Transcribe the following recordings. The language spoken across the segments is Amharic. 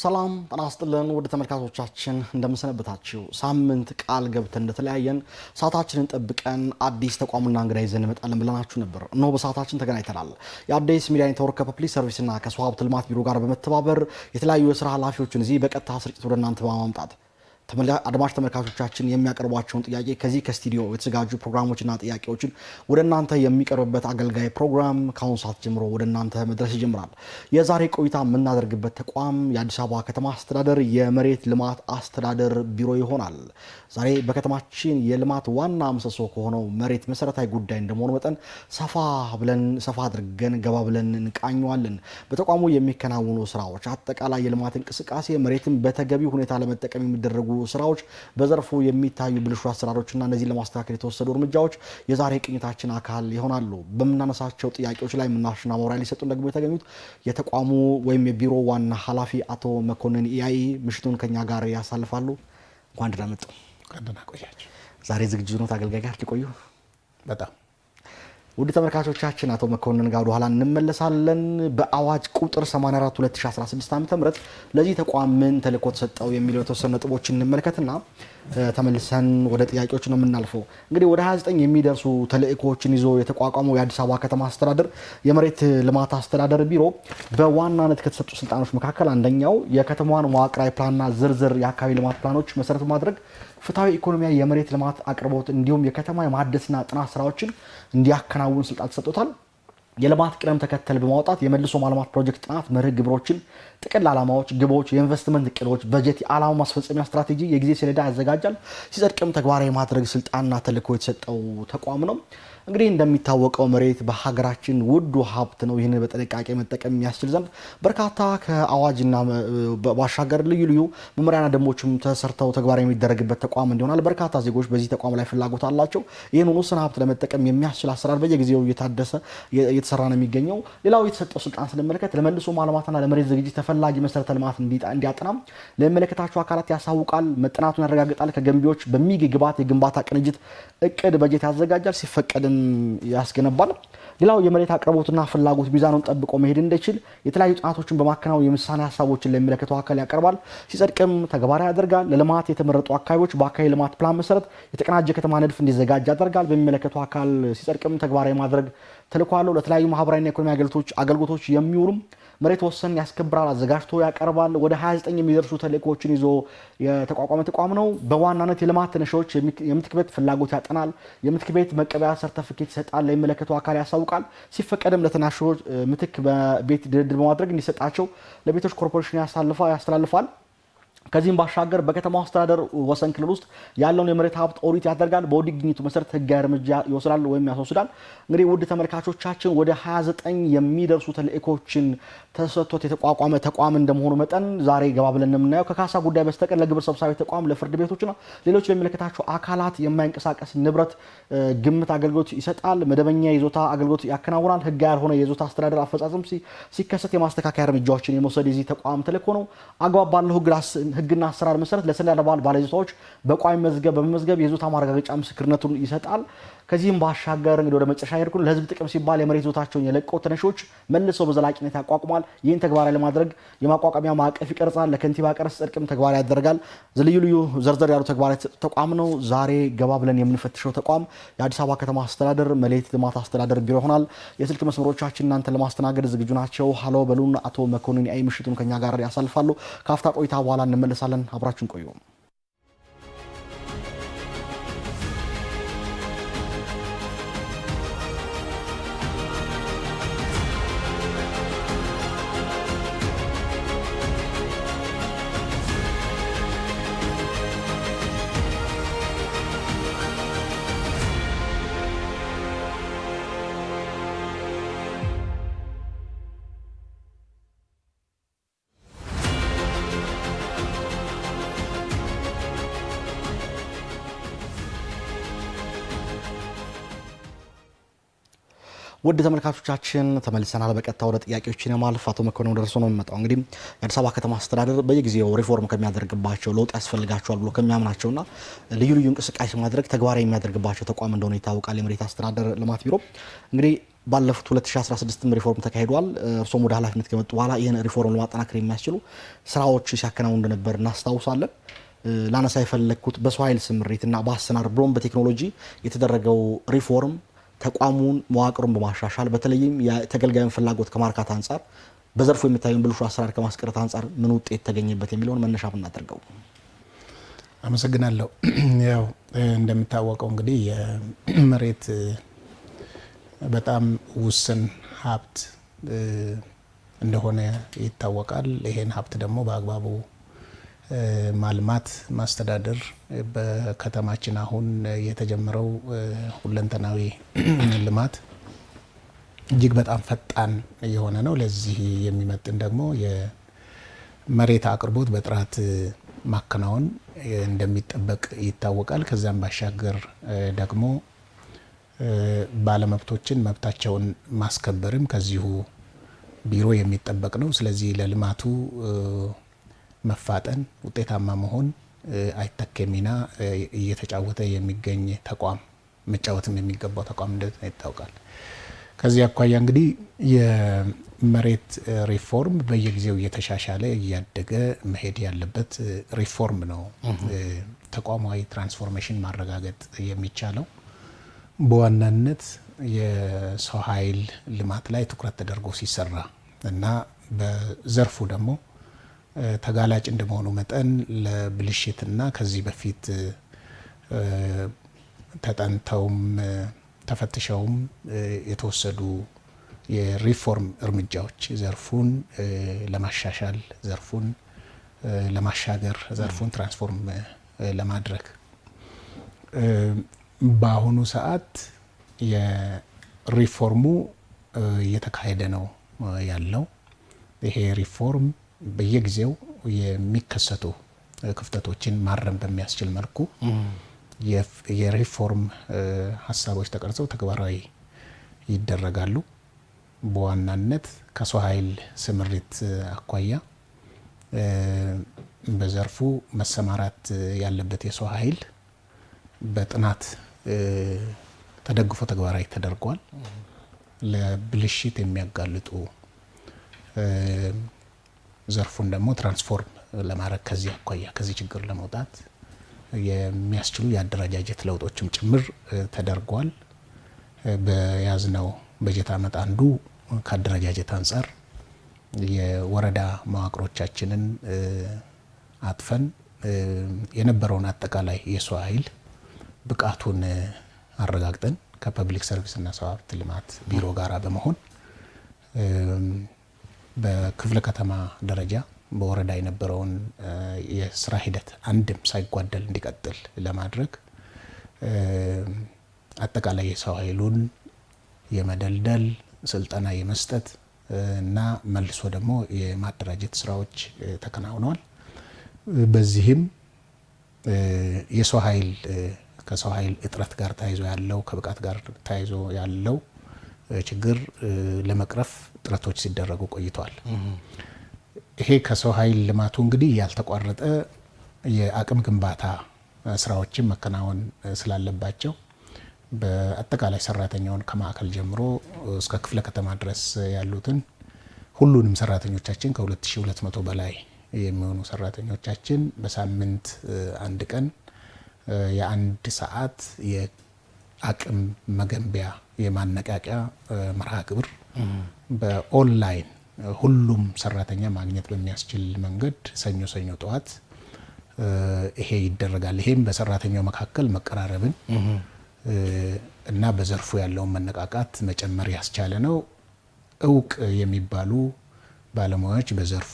ሰላም ጤና ይስጥልን ወደ ተመልካቾቻችን እንደምሰነበታችሁ ሳምንት ቃል ገብተን እንደተለያየን ሰዓታችንን ጠብቀን አዲስ ተቋምና እንግዳ ይዘን እንመጣለን ብለናችሁ ነበር። እነሆ በሰዓታችን ተገናኝተናል። የአዲስ ሚዲያ ኔትወርክ ከፐብሊክ ሰርቪስና ከሰው ሀብት ልማት ቢሮ ጋር በመተባበር የተለያዩ የሥራ ኃላፊዎችን እዚህ በቀጥታ ስርጭት ወደ እናንተ በማምጣት አድማጭ ተመልካቾቻችን የሚያቀርቧቸውን ጥያቄ ከዚህ ከስቱዲዮ የተዘጋጁ ፕሮግራሞችና ጥያቄዎችን ወደ እናንተ የሚቀርብበት አገልጋይ ፕሮግራም ከአሁን ሰዓት ጀምሮ ወደ እናንተ መድረስ ይጀምራል። የዛሬ ቆይታ የምናደርግበት ተቋም የአዲስ አበባ ከተማ አስተዳደር የመሬት ልማት አስተዳደር ቢሮ ይሆናል። ዛሬ በከተማችን የልማት ዋና ምሰሶ ከሆነው መሬት መሰረታዊ ጉዳይ እንደመሆኑ መጠን ሰፋ አድርገን ገባ ብለን እንቃኘዋለን። በተቋሙ የሚከናወኑ ስራዎች፣ አጠቃላይ የልማት እንቅስቃሴ፣ መሬትን በተገቢ ሁኔታ ለመጠቀም የሚደረጉ ስራዎች፣ በዘርፉ የሚታዩ ብልሹ አሰራሮችና እነዚህን ለማስተካከል የተወሰዱ እርምጃዎች የዛሬ ቅኝታችን አካል ይሆናሉ። በመናነሳቸው ጥያቄዎች ላይ ምላሽና ማብራሪያ ሊሰጡን ደግሞ የተገኙት የተቋሙ ወይም የቢሮ ዋና ኃላፊ አቶ መኮንን ኢያኢ ምሽቱን ከኛ ጋር ያሳልፋሉ። እንኳን ደህና መጡ። ቀደና ቆያችሁ። ዛሬ ዝግጁ ነው ታገልጋይ ጋር ሊቆዩ በጣም ውድ ተመልካቾቻችን አቶ መኮንን ጋር ወደ ኋላ እንመለሳለን። በአዋጅ ቁጥር 84 2016 ዓ.ም ለዚህ ተቋም ምን ተልእኮ ተሰጠው የሚለው የተወሰኑ ነጥቦችን እንመልከትና ተመልሰን ወደ ጥያቄዎች ነው የምናልፈው። እንግዲህ ወደ 29 የሚደርሱ ተልእኮችን ይዞ የተቋቋመው የአዲስ አበባ ከተማ አስተዳደር የመሬት ልማት አስተዳደር ቢሮ በዋናነት ከተሰጡ ስልጣኖች መካከል አንደኛው የከተማዋን መዋቅራዊ ፕላንና ዝርዝር የአካባቢ ልማት ፕላኖች መሰረት በማድረግ ፍትሃዊ ኢኮኖሚያዊ የመሬት ልማት አቅርቦት እንዲሁም የከተማ የማደስና ጥናት ስራዎችን እንዲያከናውን ስልጣን ተሰጥቶታል። የልማት ቅደም ተከተል በማውጣት የመልሶ ማልማት ፕሮጀክት ጥናት መርህ ግብሮችን፣ ጥቅል ዓላማዎች፣ ግቦች፣ የኢንቨስትመንት እቅዶች፣ በጀት፣ የዓላማ ማስፈጸሚያ ስትራቴጂ፣ የጊዜ ሰሌዳ ያዘጋጃል። ሲጸድቅም ተግባራዊ ማድረግ ስልጣንና ተልእኮ የተሰጠው ተቋም ነው። እንግዲህ እንደሚታወቀው መሬት በሀገራችን ውዱ ሀብት ነው። ይህንን በጥንቃቄ መጠቀም የሚያስችል ዘንድ በርካታ ከአዋጅና ባሻገር ልዩ ልዩ መመሪያና ደንቦችም ተሰርተው ተግባራዊ የሚደረግበት ተቋም እንዲሆናል። በርካታ ዜጎች በዚህ ተቋም ላይ ፍላጎት አላቸው። ይህን ውስን ሀብት ለመጠቀም የሚያስችል አሰራር በየጊዜው እየታደሰ እየተሰራ ነው የሚገኘው። ሌላው የተሰጠው ስልጣን ስንመለከት ለመልሶ ማልማትና ለመሬት ዝግጅት ተፈላጊ መሰረተ ልማት እንዲያጠናም ለሚመለከታቸው አካላት ያሳውቃል፣ መጠናቱን ያረጋግጣል። ከገንቢዎች በሚግባት የግንባታ ቅንጅት እቅድ በጀት ያዘጋጃል፣ ሲፈቀድ ያስገነባል። ሌላው የመሬት አቅርቦትና ፍላጎት ሚዛኑን ጠብቆ መሄድ እንዲችል የተለያዩ ጥናቶችን በማከናወን የምሳሌ ሀሳቦችን ለሚመለከተው አካል ያቀርባል፣ ሲጸድቅም ተግባራዊ ያደርጋል። ለልማት የተመረጡ አካባቢዎች በአካባቢ ልማት ፕላን መሰረት የተቀናጀ ከተማ ንድፍ እንዲዘጋጅ ያደርጋል። በሚመለከተው አካል ሲጸድቅም ተግባራዊ ማድረግ ተልዕኮ አለው። ለተለያዩ ማህበራዊና ኢኮኖሚ አገልግሎቶች የሚውሉም መሬት ወሰን ያስከብራል፣ አዘጋጅቶ ያቀርባል። ወደ 29 የሚደርሱ ተልእኮችን ይዞ የተቋቋመ ተቋም ነው። በዋናነት የልማት ተነሺዎች የምትክ ቤት ፍላጎት ያጠናል፣ የምትክ ቤት መቀበያ ሰርተፊኬት ይሰጣል፣ ለሚመለከተው አካል ያሳውቃል። ሲፈቀድም ለተናሾች ምትክ ቤት ድርድር በማድረግ እንዲሰጣቸው ለቤቶች ኮርፖሬሽን ያስተላልፋል። ከዚህም ባሻገር በከተማው አስተዳደር ወሰን ክልል ውስጥ ያለውን የመሬት ሀብት ኦዲት ያደርጋል። በኦዲት ግኝቱ መሰረት ህጋዊ እርምጃ ይወስዳል ወይም ያስወስዳል። እንግዲህ ውድ ተመልካቾቻችን ወደ 29 የሚደርሱ ተልእኮችን ተሰጥቶት የተቋቋመ ተቋም እንደመሆኑ መጠን ዛሬ ገባ ብለን የምናየው ከካሳ ጉዳይ በስተቀር ለግብር ሰብሳቢ ተቋም፣ ለፍርድ ቤቶችና ሌሎች ለሚመለከታቸው አካላት የማይንቀሳቀስ ንብረት ግምት አገልግሎት ይሰጣል። መደበኛ የይዞታ አገልግሎት ያከናውናል። ህጋዊ ያልሆነ የይዞታ አስተዳደር አፈጻጸም ሲከሰት የማስተካከያ እርምጃዎችን የመውሰድ የዚህ ተቋም ተልእኮ ነው። አግባብ ባለው ህግና አሰራር መሰረት ለሰነድ ባለይዞታዎች በቋሚ መዝገብ በመመዝገብ የይዞታ ማረጋገጫ ምስክርነቱን ይሰጣል። ከዚህም ባሻገር እንግዲህ ወደ መጨረሻ ሄድኩን ለህዝብ ጥቅም ሲባል የመሬት ይዞታቸውን የለቀቁ ተነሺዎች መልሰው በዘላቂነት ያቋቁማል። ይህን ተግባራዊ ለማድረግ የማቋቋሚያ ማዕቀፍ ይቀርጻል። ለከንቲባ ቀረጥ ጽድቅም ተግባራዊ ያደርጋል። ልዩ ልዩ ዘርዘር ያሉ ተግባራዊ ተቋም ነው። ዛሬ ገባ ብለን የምንፈትሸው ተቋም የአዲስ አበባ ከተማ አስተዳደር መሬት ልማት አስተዳደር ቢሮ ይሆናል። የስልክ መስመሮቻችን እናንተ ለማስተናገድ ዝግጁ ናቸው። ሀሎ በሉን። አቶ መኮንን ኢያኢ ምሽቱን ከኛ ጋር ያሳልፋሉ። ከአፍታ ቆይታ በኋላ እንመለሳለን። አብራችሁን ቆዩ። ውድ ተመልካቾቻችን ተመልሰናል። በቀጥታ ወደ ጥያቄዎችን የማልፍ አቶ መኮንን ደርሶ ነው የሚመጣው። እንግዲህ የአዲስ አበባ ከተማ አስተዳደር በየጊዜው ሪፎርም ከሚያደርግባቸው ለውጥ ያስፈልጋቸዋል ብሎ ከሚያምናቸውና ልዩ ልዩ እንቅስቃሴ ማድረግ ተግባራዊ የሚያደርግባቸው ተቋም እንደሆነ ይታወቃል የመሬት አስተዳደር ልማት ቢሮ። እንግዲህ ባለፉት 2016 ሪፎርም ተካሂዷል። እርሶም ወደ ኃላፊነት ከመጡ በኋላ ይህን ሪፎርም ለማጠናከር የሚያስችሉ ስራዎች ሲያከናውኑ እንደነበር እናስታውሳለን። ላነሳ የፈለግኩት በሰው ኃይል ስምሪትና በአሰራር ብሎም በቴክኖሎጂ የተደረገው ሪፎርም ተቋሙን መዋቅሩን በማሻሻል በተለይም የተገልጋዩን ፍላጎት ከማርካት አንጻር በዘርፉ የሚታየውን ብልሹ አሰራር ከማስቀረት አንጻር ምን ውጤት ተገኘበት የሚለውን መነሻ ብናደርገው። አመሰግናለሁ። ያው እንደምታወቀው እንግዲህ የመሬት በጣም ውስን ሀብት እንደሆነ ይታወቃል። ይሄን ሀብት ደግሞ በአግባቡ ማልማት ማስተዳደር በከተማችን አሁን የተጀመረው ሁለንተናዊ ልማት እጅግ በጣም ፈጣን የሆነ ነው። ለዚህ የሚመጥን ደግሞ የመሬት አቅርቦት በጥራት ማከናወን እንደሚጠበቅ ይታወቃል። ከዛም ባሻገር ደግሞ ባለመብቶችን መብታቸውን ማስከበርም ከዚሁ ቢሮ የሚጠበቅ ነው። ስለዚህ ለልማቱ መፋጠን ውጤታማ መሆን አይተኬ ሚና እየተጫወተ የሚገኝ ተቋም መጫወትም የሚገባው ተቋም እንደሆነ ይታወቃል። ከዚህ አኳያ እንግዲህ የመሬት ሪፎርም በየጊዜው እየተሻሻለ እያደገ መሄድ ያለበት ሪፎርም ነው። ተቋማዊ ትራንስፎርሜሽን ማረጋገጥ የሚቻለው በዋናነት የሰው ኃይል ልማት ላይ ትኩረት ተደርጎ ሲሰራ እና በዘርፉ ደግሞ ተጋላጭ እንደመሆኑ መጠን ለብልሽትና ከዚህ በፊት ተጠንተውም ተፈትሸውም የተወሰዱ የሪፎርም እርምጃዎች ዘርፉን ለማሻሻል ዘርፉን ለማሻገር ዘርፉን ትራንስፎርም ለማድረግ በአሁኑ ሰዓት የሪፎርሙ እየተካሄደ ነው ያለው። ይሄ ሪፎርም በየጊዜው የሚከሰቱ ክፍተቶችን ማረም በሚያስችል መልኩ የሪፎርም ሀሳቦች ተቀርጸው ተግባራዊ ይደረጋሉ። በዋናነት ከሰው ኃይል ስምሪት አኳያ በዘርፉ መሰማራት ያለበት የሰው ኃይል በጥናት ተደግፎ ተግባራዊ ተደርጓል። ለብልሽት የሚያጋልጡ ዘርፉን ደግሞ ትራንስፎርም ለማድረግ ከዚህ አኳያ ከዚህ ችግር ለመውጣት የሚያስችሉ የአደረጃጀት ለውጦችም ጭምር ተደርጓል። በያዝነው በጀት ዓመት አንዱ ከአደረጃጀት አንጻር የወረዳ መዋቅሮቻችንን አጥፈን የነበረውን አጠቃላይ የሰው ኃይል ብቃቱን አረጋግጠን ከፐብሊክ ሰርቪስ እና ሰው ሀብት ልማት ቢሮ ጋራ በመሆን በክፍለ ከተማ ደረጃ በወረዳ የነበረውን የስራ ሂደት አንድም ሳይጓደል እንዲቀጥል ለማድረግ አጠቃላይ የሰው ኃይሉን የመደልደል ስልጠና የመስጠት እና መልሶ ደግሞ የማደራጀት ስራዎች ተከናውነዋል። በዚህም የሰው ኃይል ከሰው ኃይል እጥረት ጋር ተያይዞ ያለው ከብቃት ጋር ተያይዞ ያለው ችግር ለመቅረፍ ጥረቶች ሲደረጉ ቆይተዋል። ይሄ ከሰው ኃይል ልማቱ እንግዲህ ያልተቋረጠ የአቅም ግንባታ ስራዎችን መከናወን ስላለባቸው በአጠቃላይ ሰራተኛውን ከማዕከል ጀምሮ እስከ ክፍለ ከተማ ድረስ ያሉትን ሁሉንም ሰራተኞቻችን ከ2200 በላይ የሚሆኑ ሰራተኞቻችን በሳምንት አንድ ቀን የአንድ ሰዓት የአቅም መገንቢያ የማነቃቂያ መርሃ ግብር በኦንላይን ሁሉም ሰራተኛ ማግኘት በሚያስችል መንገድ ሰኞ ሰኞ ጠዋት ይሄ ይደረጋል። ይሄም በሰራተኛው መካከል መቀራረብን እና በዘርፉ ያለውን መነቃቃት መጨመር ያስቻለ ነው። እውቅ የሚባሉ ባለሙያዎች በዘርፉ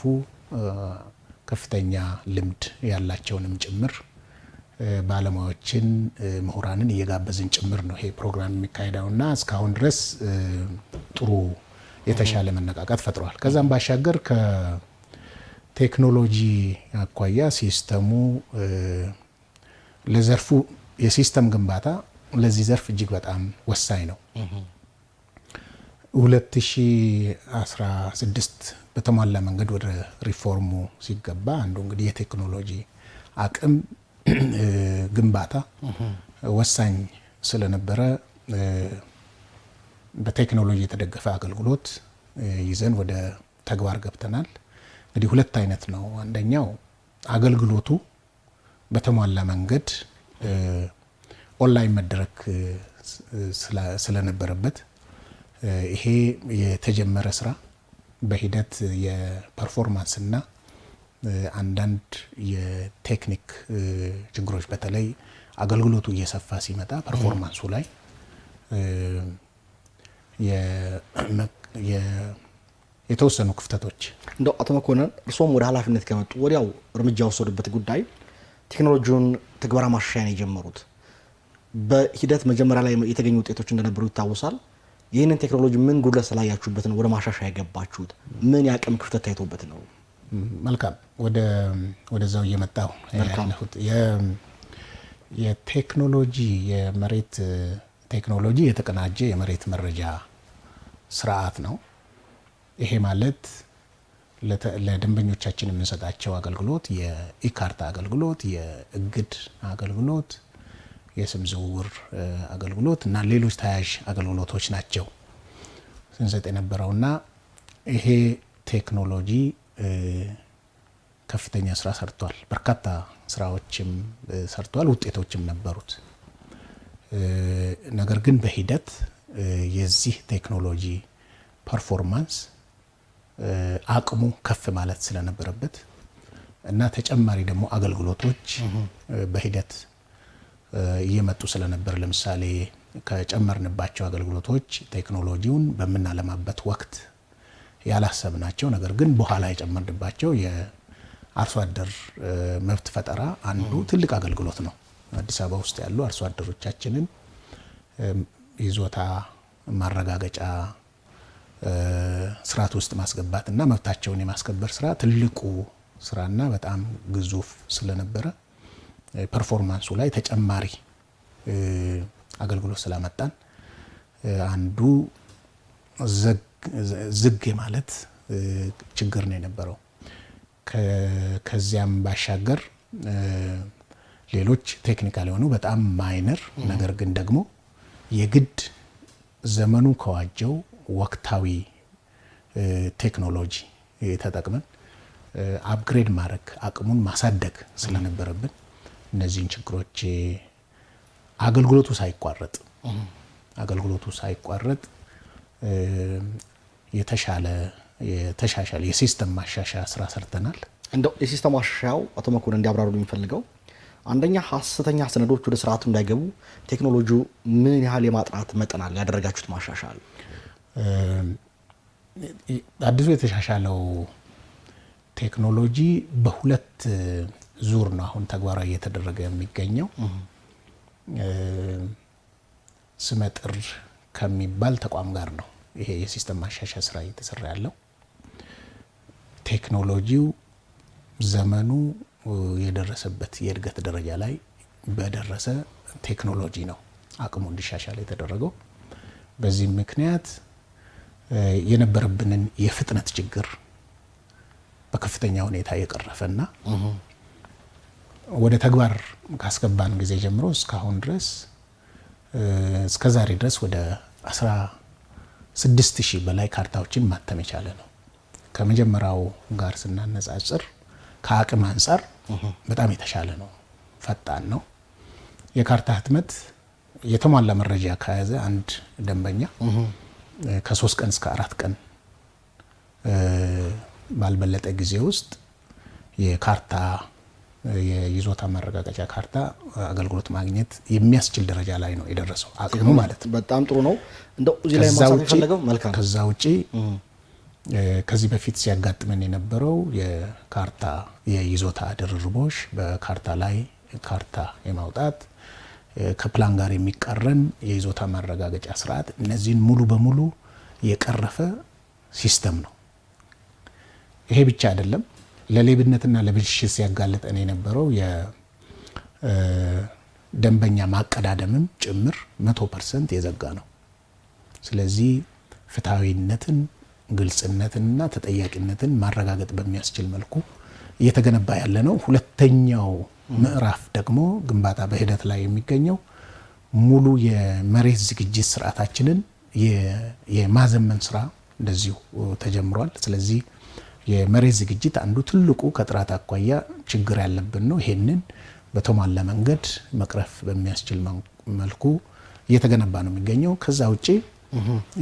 ከፍተኛ ልምድ ያላቸውንም ጭምር ባለሙያዎችን ምሁራንን እየጋበዝን ጭምር ነው ይሄ ፕሮግራም የሚካሄደውና እስካሁን ድረስ ጥሩ የተሻለ መነቃቃት ፈጥሯል። ከዛም ባሻገር ከቴክኖሎጂ አኳያ ሲስተሙ ለዘርፉ የሲስተም ግንባታ ለዚህ ዘርፍ እጅግ በጣም ወሳኝ ነው። 2016 በተሟላ መንገድ ወደ ሪፎርሙ ሲገባ አንዱ እንግዲህ የቴክኖሎጂ አቅም ግንባታ ወሳኝ ስለነበረ በቴክኖሎጂ የተደገፈ አገልግሎት ይዘን ወደ ተግባር ገብተናል። እንግዲህ ሁለት አይነት ነው። አንደኛው አገልግሎቱ በተሟላ መንገድ ኦንላይን መድረክ ስለነበረበት ይሄ የተጀመረ ስራ በሂደት የፐርፎርማንስ እና አንዳንድ የቴክኒክ ችግሮች በተለይ አገልግሎቱ እየሰፋ ሲመጣ ፐርፎርማንሱ ላይ የተወሰኑ ክፍተቶች እንደው አቶ መኮንን እርሶም ወደ ኃላፊነት ከመጡ ወዲያው እርምጃ ወሰዱበት ጉዳይ ቴክኖሎጂውን ትግበራ ማሻሻያ ነው የጀመሩት። በሂደት መጀመሪያ ላይ የተገኙ ውጤቶች እንደነበሩ ይታወሳል። ይህንን ቴክኖሎጂ ምን ጉድለት ስላያችሁበት ነው ወደ ማሻሻያ የገባችሁት? ምን ያቅም ክፍተት ታይቶበት ነው? መልካም፣ ወደዛው እየመጣሁ ያለሁት የቴክኖሎጂ የመሬት ቴክኖሎጂ የተቀናጀ የመሬት መረጃ ስርዓት ነው። ይሄ ማለት ለደንበኞቻችን የምንሰጣቸው አገልግሎት የኢካርታ አገልግሎት፣ የእግድ አገልግሎት፣ የስም ዝውውር አገልግሎት እና ሌሎች ተያያዥ አገልግሎቶች ናቸው ስንሰጥ የነበረውና ይሄ ቴክኖሎጂ ከፍተኛ ስራ ሰርቷል። በርካታ ስራዎችም ሰርቷል፣ ውጤቶችም ነበሩት። ነገር ግን በሂደት የዚህ ቴክኖሎጂ ፐርፎርማንስ አቅሙ ከፍ ማለት ስለነበረበት እና ተጨማሪ ደግሞ አገልግሎቶች በሂደት እየመጡ ስለነበር ለምሳሌ ከጨመርንባቸው አገልግሎቶች ቴክኖሎጂውን በምናለማበት ወቅት ያላሰብናቸው ነገር ግን በኋላ የጨመርንባቸው የአርሶ አደር መብት ፈጠራ አንዱ ትልቅ አገልግሎት ነው። አዲስ አበባ ውስጥ ያሉ አርሶ አደሮቻችንን ይዞታ ማረጋገጫ ስርዓት ውስጥ ማስገባት እና መብታቸውን የማስከበር ስራ ትልቁ ስራና በጣም ግዙፍ ስለነበረ ፐርፎርማንሱ ላይ ተጨማሪ አገልግሎት ስላመጣን አንዱ ዝግ ማለት ችግር ነው የነበረው። ከዚያም ባሻገር ሌሎች ቴክኒካል የሆኑ በጣም ማይነር ነገር ግን ደግሞ የግድ ዘመኑ ከዋጀው ወቅታዊ ቴክኖሎጂ ተጠቅመን አፕግሬድ ማድረግ አቅሙን ማሳደግ ስለነበረብን እነዚህን ችግሮች አገልግሎቱ ሳይቋረጥ የተሻሻለ የሲስተም ማሻሻያ ስራ ሰርተናል። እንደው የሲስተም ማሻሻያው አቶ መኮንን እንዲያብራሩ የሚፈልገው አንደኛ ሐሰተኛ ሰነዶች ወደ ስርዓቱ እንዳይገቡ ቴክኖሎጂው ምን ያህል የማጥራት መጠን አለ ያደረጋችሁት ማሻሻል? አዲሱ የተሻሻለው ቴክኖሎጂ በሁለት ዙር ነው አሁን ተግባራዊ እየተደረገ የሚገኘው። ስመጥር ከሚባል ተቋም ጋር ነው ይሄ የሲስተም ማሻሻያ ስራ እየተሰራ ያለው። ቴክኖሎጂው ዘመኑ የደረሰበት የእድገት ደረጃ ላይ በደረሰ ቴክኖሎጂ ነው አቅሙ እንዲሻሻል የተደረገው። በዚህ ምክንያት የነበረብንን የፍጥነት ችግር በከፍተኛ ሁኔታ የቀረፈና ወደ ተግባር ካስገባን ጊዜ ጀምሮ እስካሁን ድረስ እስከዛሬ ድረስ ወደ 16,000 በላይ ካርታዎችን ማተም የቻለ ነው። ከመጀመሪያው ጋር ስናነጻጽር ከአቅም አንጻር በጣም የተሻለ ነው፣ ፈጣን ነው። የካርታ ህትመት የተሟላ መረጃ ከያዘ አንድ ደንበኛ ከ3 ቀን እስከ 4 ቀን ባልበለጠ ጊዜ ውስጥ የካርታ የይዞታ ማረጋገጫ ካርታ አገልግሎት ማግኘት የሚያስችል ደረጃ ላይ ነው የደረሰው አቅሙ ማለት ነው። በጣም ጥሩ ነው። እንደው እዚህ ላይ ማሳተፍ የፈለገው መልካም። ከዛ ውጪ ከዚህ በፊት ሲያጋጥመን የነበረው የካርታ የይዞታ ድርርቦሽ፣ በካርታ ላይ ካርታ የማውጣት ከፕላን ጋር የሚቃረን የይዞታ ማረጋገጫ ስርዓት፣ እነዚህን ሙሉ በሙሉ የቀረፈ ሲስተም ነው። ይሄ ብቻ አይደለም፣ ለሌብነትና ለብልሽት ሲያጋልጠን የነበረው የደንበኛ ማቀዳደምም ጭምር 100% የዘጋ ነው። ስለዚህ ፍትሐዊነትን፣ ግልጽነትንና ተጠያቂነትን ማረጋገጥ በሚያስችል መልኩ እየተገነባ ያለ ነው። ሁለተኛው ምዕራፍ ደግሞ ግንባታ በሂደት ላይ የሚገኘው ሙሉ የመሬት ዝግጅት ስርዓታችንን የማዘመን ስራ እንደዚሁ ተጀምሯል። ስለዚህ የመሬት ዝግጅት አንዱ ትልቁ ከጥራት አኳያ ችግር ያለብን ነው። ይሄንን በተሟላ መንገድ መቅረፍ በሚያስችል መልኩ እየተገነባ ነው የሚገኘው። ከዛ ውጪ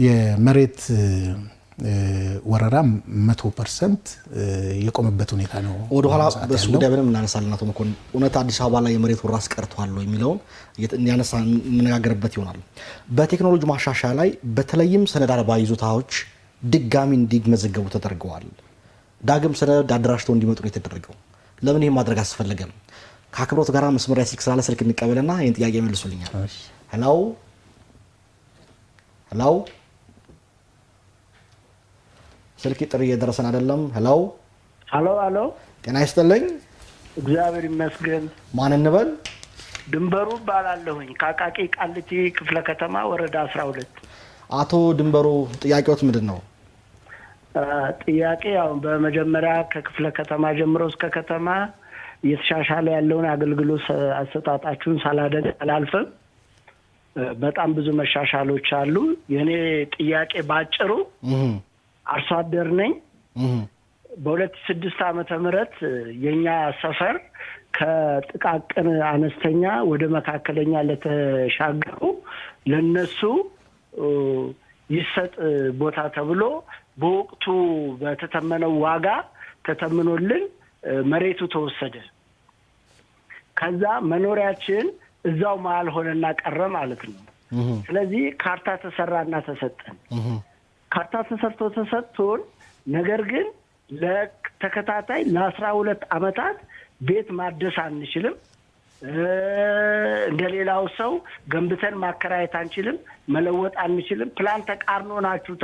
የመሬት ወረራ 100% የቆመበት ሁኔታ ነው። ወደ ኋላ በሱ ጉዳይ በደንብ እናነሳለን። አቶ መኮንን እውነት አዲስ አበባ ላይ የመሬት ወረራ አስቀርቷል የሚለውን ያነሳ የምነጋገርበት ይሆናል። በቴክኖሎጂ ማሻሻያ ላይ በተለይም ሰነድ አልባ ይዞታዎች ድጋሚ እንዲመዘገቡ ተደርገዋል። ዳግም ሰነድ አደራጅተው እንዲመጡ ነው የተደረገው። ለምን ይሄን ማድረግ አስፈለገም? ከአክብሮት ጋር መስመር ላይ ስልክ ስላለ ስልክ እንቀበልና ይሄን ጥያቄ መልሱልኛል። ሄሎ ሄሎ፣ ስልክ ጥሪ እየደረሰን አይደለም። ሄሎ ሄሎ ሄሎ፣ ጤና ይስጥልኝ። እግዚአብሔር ይመስገን። ማን እንበል? ድንበሩ እባላለሁኝ ከአቃቂ ቃሊቲ ክፍለ ከተማ ወረዳ 12። አቶ ድንበሩ ጥያቄዎት ምንድን ነው? ጥያቄ ያው በመጀመሪያ ከክፍለ ከተማ ጀምሮ እስከ ከተማ እየተሻሻለ ያለውን አገልግሎት አሰጣጣችሁን ሳላደንቅ አላልፍም። በጣም ብዙ መሻሻሎች አሉ። የኔ ጥያቄ ባጭሩ አርሶ አደር ነኝ። በ2006 ዓመተ ምህረት የኛ ሰፈር ከጥቃቅን አነስተኛ ወደ መካከለኛ ለተሻገሩ ለነሱ ይሰጥ ቦታ ተብሎ በወቅቱ በተተመነው ዋጋ ተተምኖልን መሬቱ ተወሰደ። ከዛ መኖሪያችን እዛው መሀል ሆነና ቀረ ማለት ነው። ስለዚህ ካርታ ተሰራና ተሰጠን። ካርታ ተሰርቶ ተሰጥቶን ነገር ግን ለተከታታይ ለ12 ዓመታት ቤት ማደስ አንችልም። እንደሌላው ሰው ገንብተን ማከራየት አንችልም፣ መለወጥ አንችልም። ፕላን ተቃርኖ ናችሁ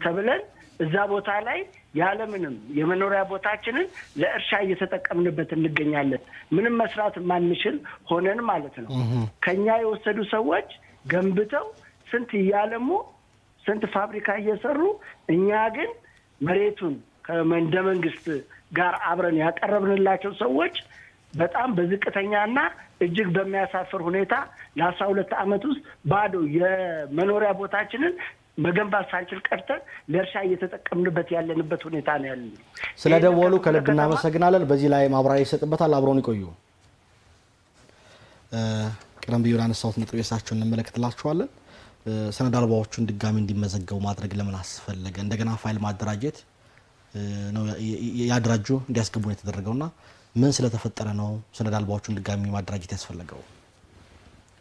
ተብለን እዛ ቦታ ላይ ያለምንም የመኖሪያ ቦታችንን ለእርሻ እየተጠቀምንበት እንገኛለን። ምንም መስራት ማንችል ሆነን ማለት ነው። ከኛ የወሰዱ ሰዎች ገንብተው ስንት እያለሙ ስንት ፋብሪካ እየሰሩ እኛ ግን መሬቱን ከመንደ መንግስት ጋር አብረን ያቀረብንላቸው ሰዎች በጣም በዝቅተኛና እጅግ በሚያሳፍር ሁኔታ ለ12 ዓመት ውስጥ ባዶ የመኖሪያ ቦታችንን መገንባት ሳንችል ቀርተን ለእርሻ እየተጠቀምንበት ያለንበት ሁኔታ ነው ያለው። ስለደወሉ ከልብ እናመሰግናለን። በዚህ ላይ ማብራሪያ ይሰጥበታል። አብረውን ይቆዩ። ቀደም ብዬ ያነሳሁት ነጥብ የሳቸውን እንመለከትላችኋለን። ሰነድ አልባዎቹን ድጋሚ እንዲመዘገቡ ማድረግ ለምን አስፈለገ? እንደገና ፋይል ማደራጀት ነው ያደራጁ እንዲያስገቡ ነው የተደረገውና ምን ስለተፈጠረ ነው ሰነድ አልባዎቹን ድጋሚ ማደራጀት ያስፈለገው?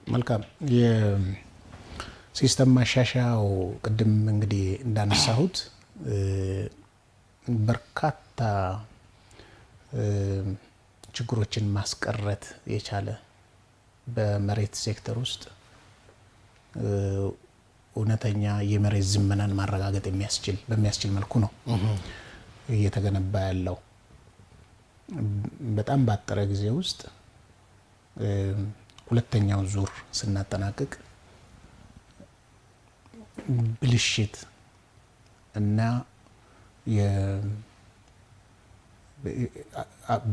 መልካም ሲስተም ማሻሻያው ቅድም እንግዲህ እንዳነሳሁት በርካታ ችግሮችን ማስቀረት የቻለ በመሬት ሴክተር ውስጥ እውነተኛ የመሬት ዝመናን ማረጋገጥ በሚያስችል መልኩ ነው እየተገነባ ያለው። በጣም ባጠረ ጊዜ ውስጥ ሁለተኛው ዙር ስናጠናቅቅ ብልሽት እና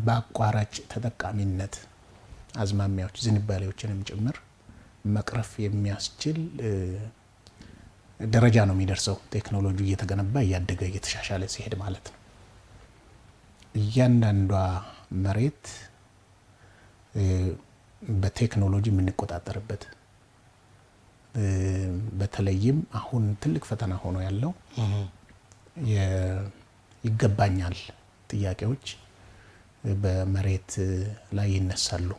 በአቋራጭ ተጠቃሚነት አዝማሚያዎች ዝንባሌዎችንም ጭምር መቅረፍ የሚያስችል ደረጃ ነው የሚደርሰው። ቴክኖሎጂ እየተገነባ እያደገ እየተሻሻለ ሲሄድ ማለት ነው። እያንዳንዷ መሬት በቴክኖሎጂ የምንቆጣጠርበት በተለይም አሁን ትልቅ ፈተና ሆኖ ያለው ይገባኛል ጥያቄዎች በመሬት ላይ ይነሳሉ።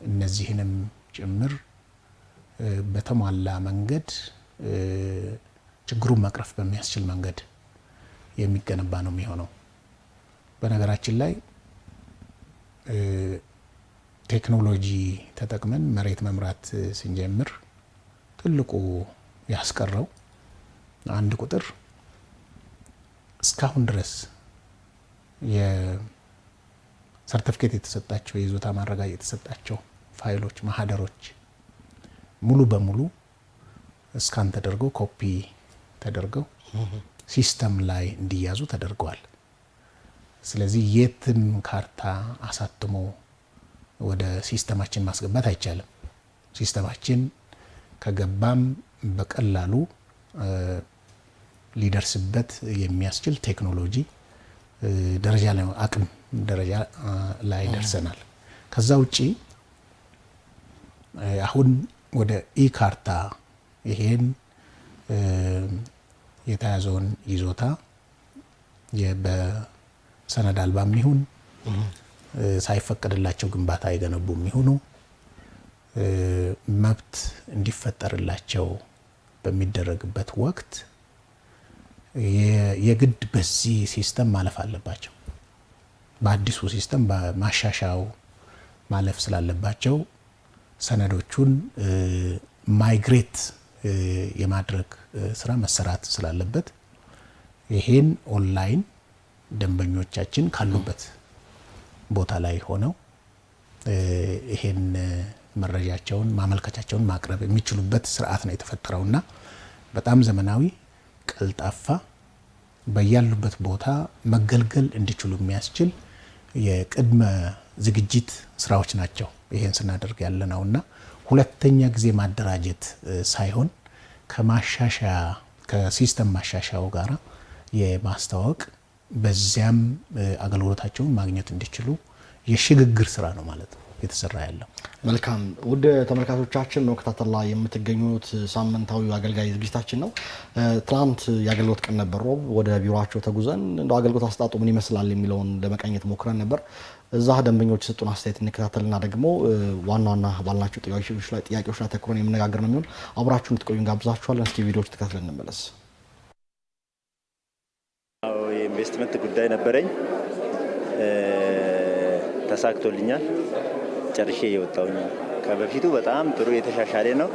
እነዚህንም ጭምር በተሟላ መንገድ ችግሩን መቅረፍ በሚያስችል መንገድ የሚገነባ ነው የሚሆነው። በነገራችን ላይ ቴክኖሎጂ ተጠቅመን መሬት መምራት ስንጀምር ትልቁ ያስቀረው አንድ ቁጥር እስካሁን ድረስ የሰርቲፊኬት የተሰጣቸው የይዞታ ማረጋገጫ የተሰጣቸው ፋይሎች ማህደሮች ሙሉ በሙሉ እስካን ተደርገው ኮፒ ተደርገው ሲስተም ላይ እንዲያዙ ተደርገዋል። ስለዚህ የትም ካርታ አሳትሞ ወደ ሲስተማችን ማስገባት አይቻልም። ሲስተማችን ከገባም በቀላሉ ሊደርስበት የሚያስችል ቴክኖሎጂ ደረጃ ላይ አቅም ደረጃ ላይ ደርሰናል። ከዛ ውጪ አሁን ወደ ኢካርታ ይሄን የተያዘውን ይዞታ በሰነድ አልባም ይሁን ሳይፈቀድላቸው ግንባታ የገነቡም ይሁኑ መብት እንዲፈጠርላቸው በሚደረግበት ወቅት የግድ በዚህ ሲስተም ማለፍ አለባቸው። በአዲሱ ሲስተም በማሻሻያው ማለፍ ስላለባቸው ሰነዶቹን ማይግሬት የማድረግ ስራ መሰራት ስላለበት ይሄን ኦንላይን ደንበኞቻችን ካሉበት ቦታ ላይ ሆነው ይሄን መረጃቸውን ማመልከቻቸውን ማቅረብ የሚችሉበት ስርዓት ነው የተፈጠረውና በጣም ዘመናዊ ቀልጣፋ በያሉበት ቦታ መገልገል እንዲችሉ የሚያስችል የቅድመ ዝግጅት ስራዎች ናቸው ይሄን ስናደርግ ያለነውና ሁለተኛ ጊዜ ማደራጀት ሳይሆን ከማሻሻያ ከሲስተም ማሻሻያው ጋራ የማስተዋወቅ በዚያም አገልግሎታቸውን ማግኘት እንዲችሉ የሽግግር ስራ ነው ማለት ነው የተሰራ ያለው። መልካም ውድ ተመልካቾቻችን መከታተል ላይ የምትገኙት ሳምንታዊ አገልጋይ ዝግጅታችን ነው። ትናንት የአገልግሎት ቀን ነበር። ወደ ቢሮአቸው ተጉዘን እንደው አገልግሎት አሰጣጡ ምን ይመስላል የሚለውን ለመቃኘት ሞክረን ነበር። እዛ ደንበኞች የሰጡን አስተያየት እንከታተልና ደግሞ ዋና ዋና ባልናቸው ጥያቄዎች ላይ ተኩረን የምነጋገር ነው የሚሆን። አብራችሁን ትቆዩ እንጋብዛችኋለን። እስኪ ቪዲዮዎች ተከታትለን እንመለስ። የኢንቨስትመንት ጉዳይ ነበረኝ፣ ተሳክቶልኛል። ጨርሼ እየወጣሁኝ ከበፊቱ በጣም ጥሩ የተሻሻለ ነው።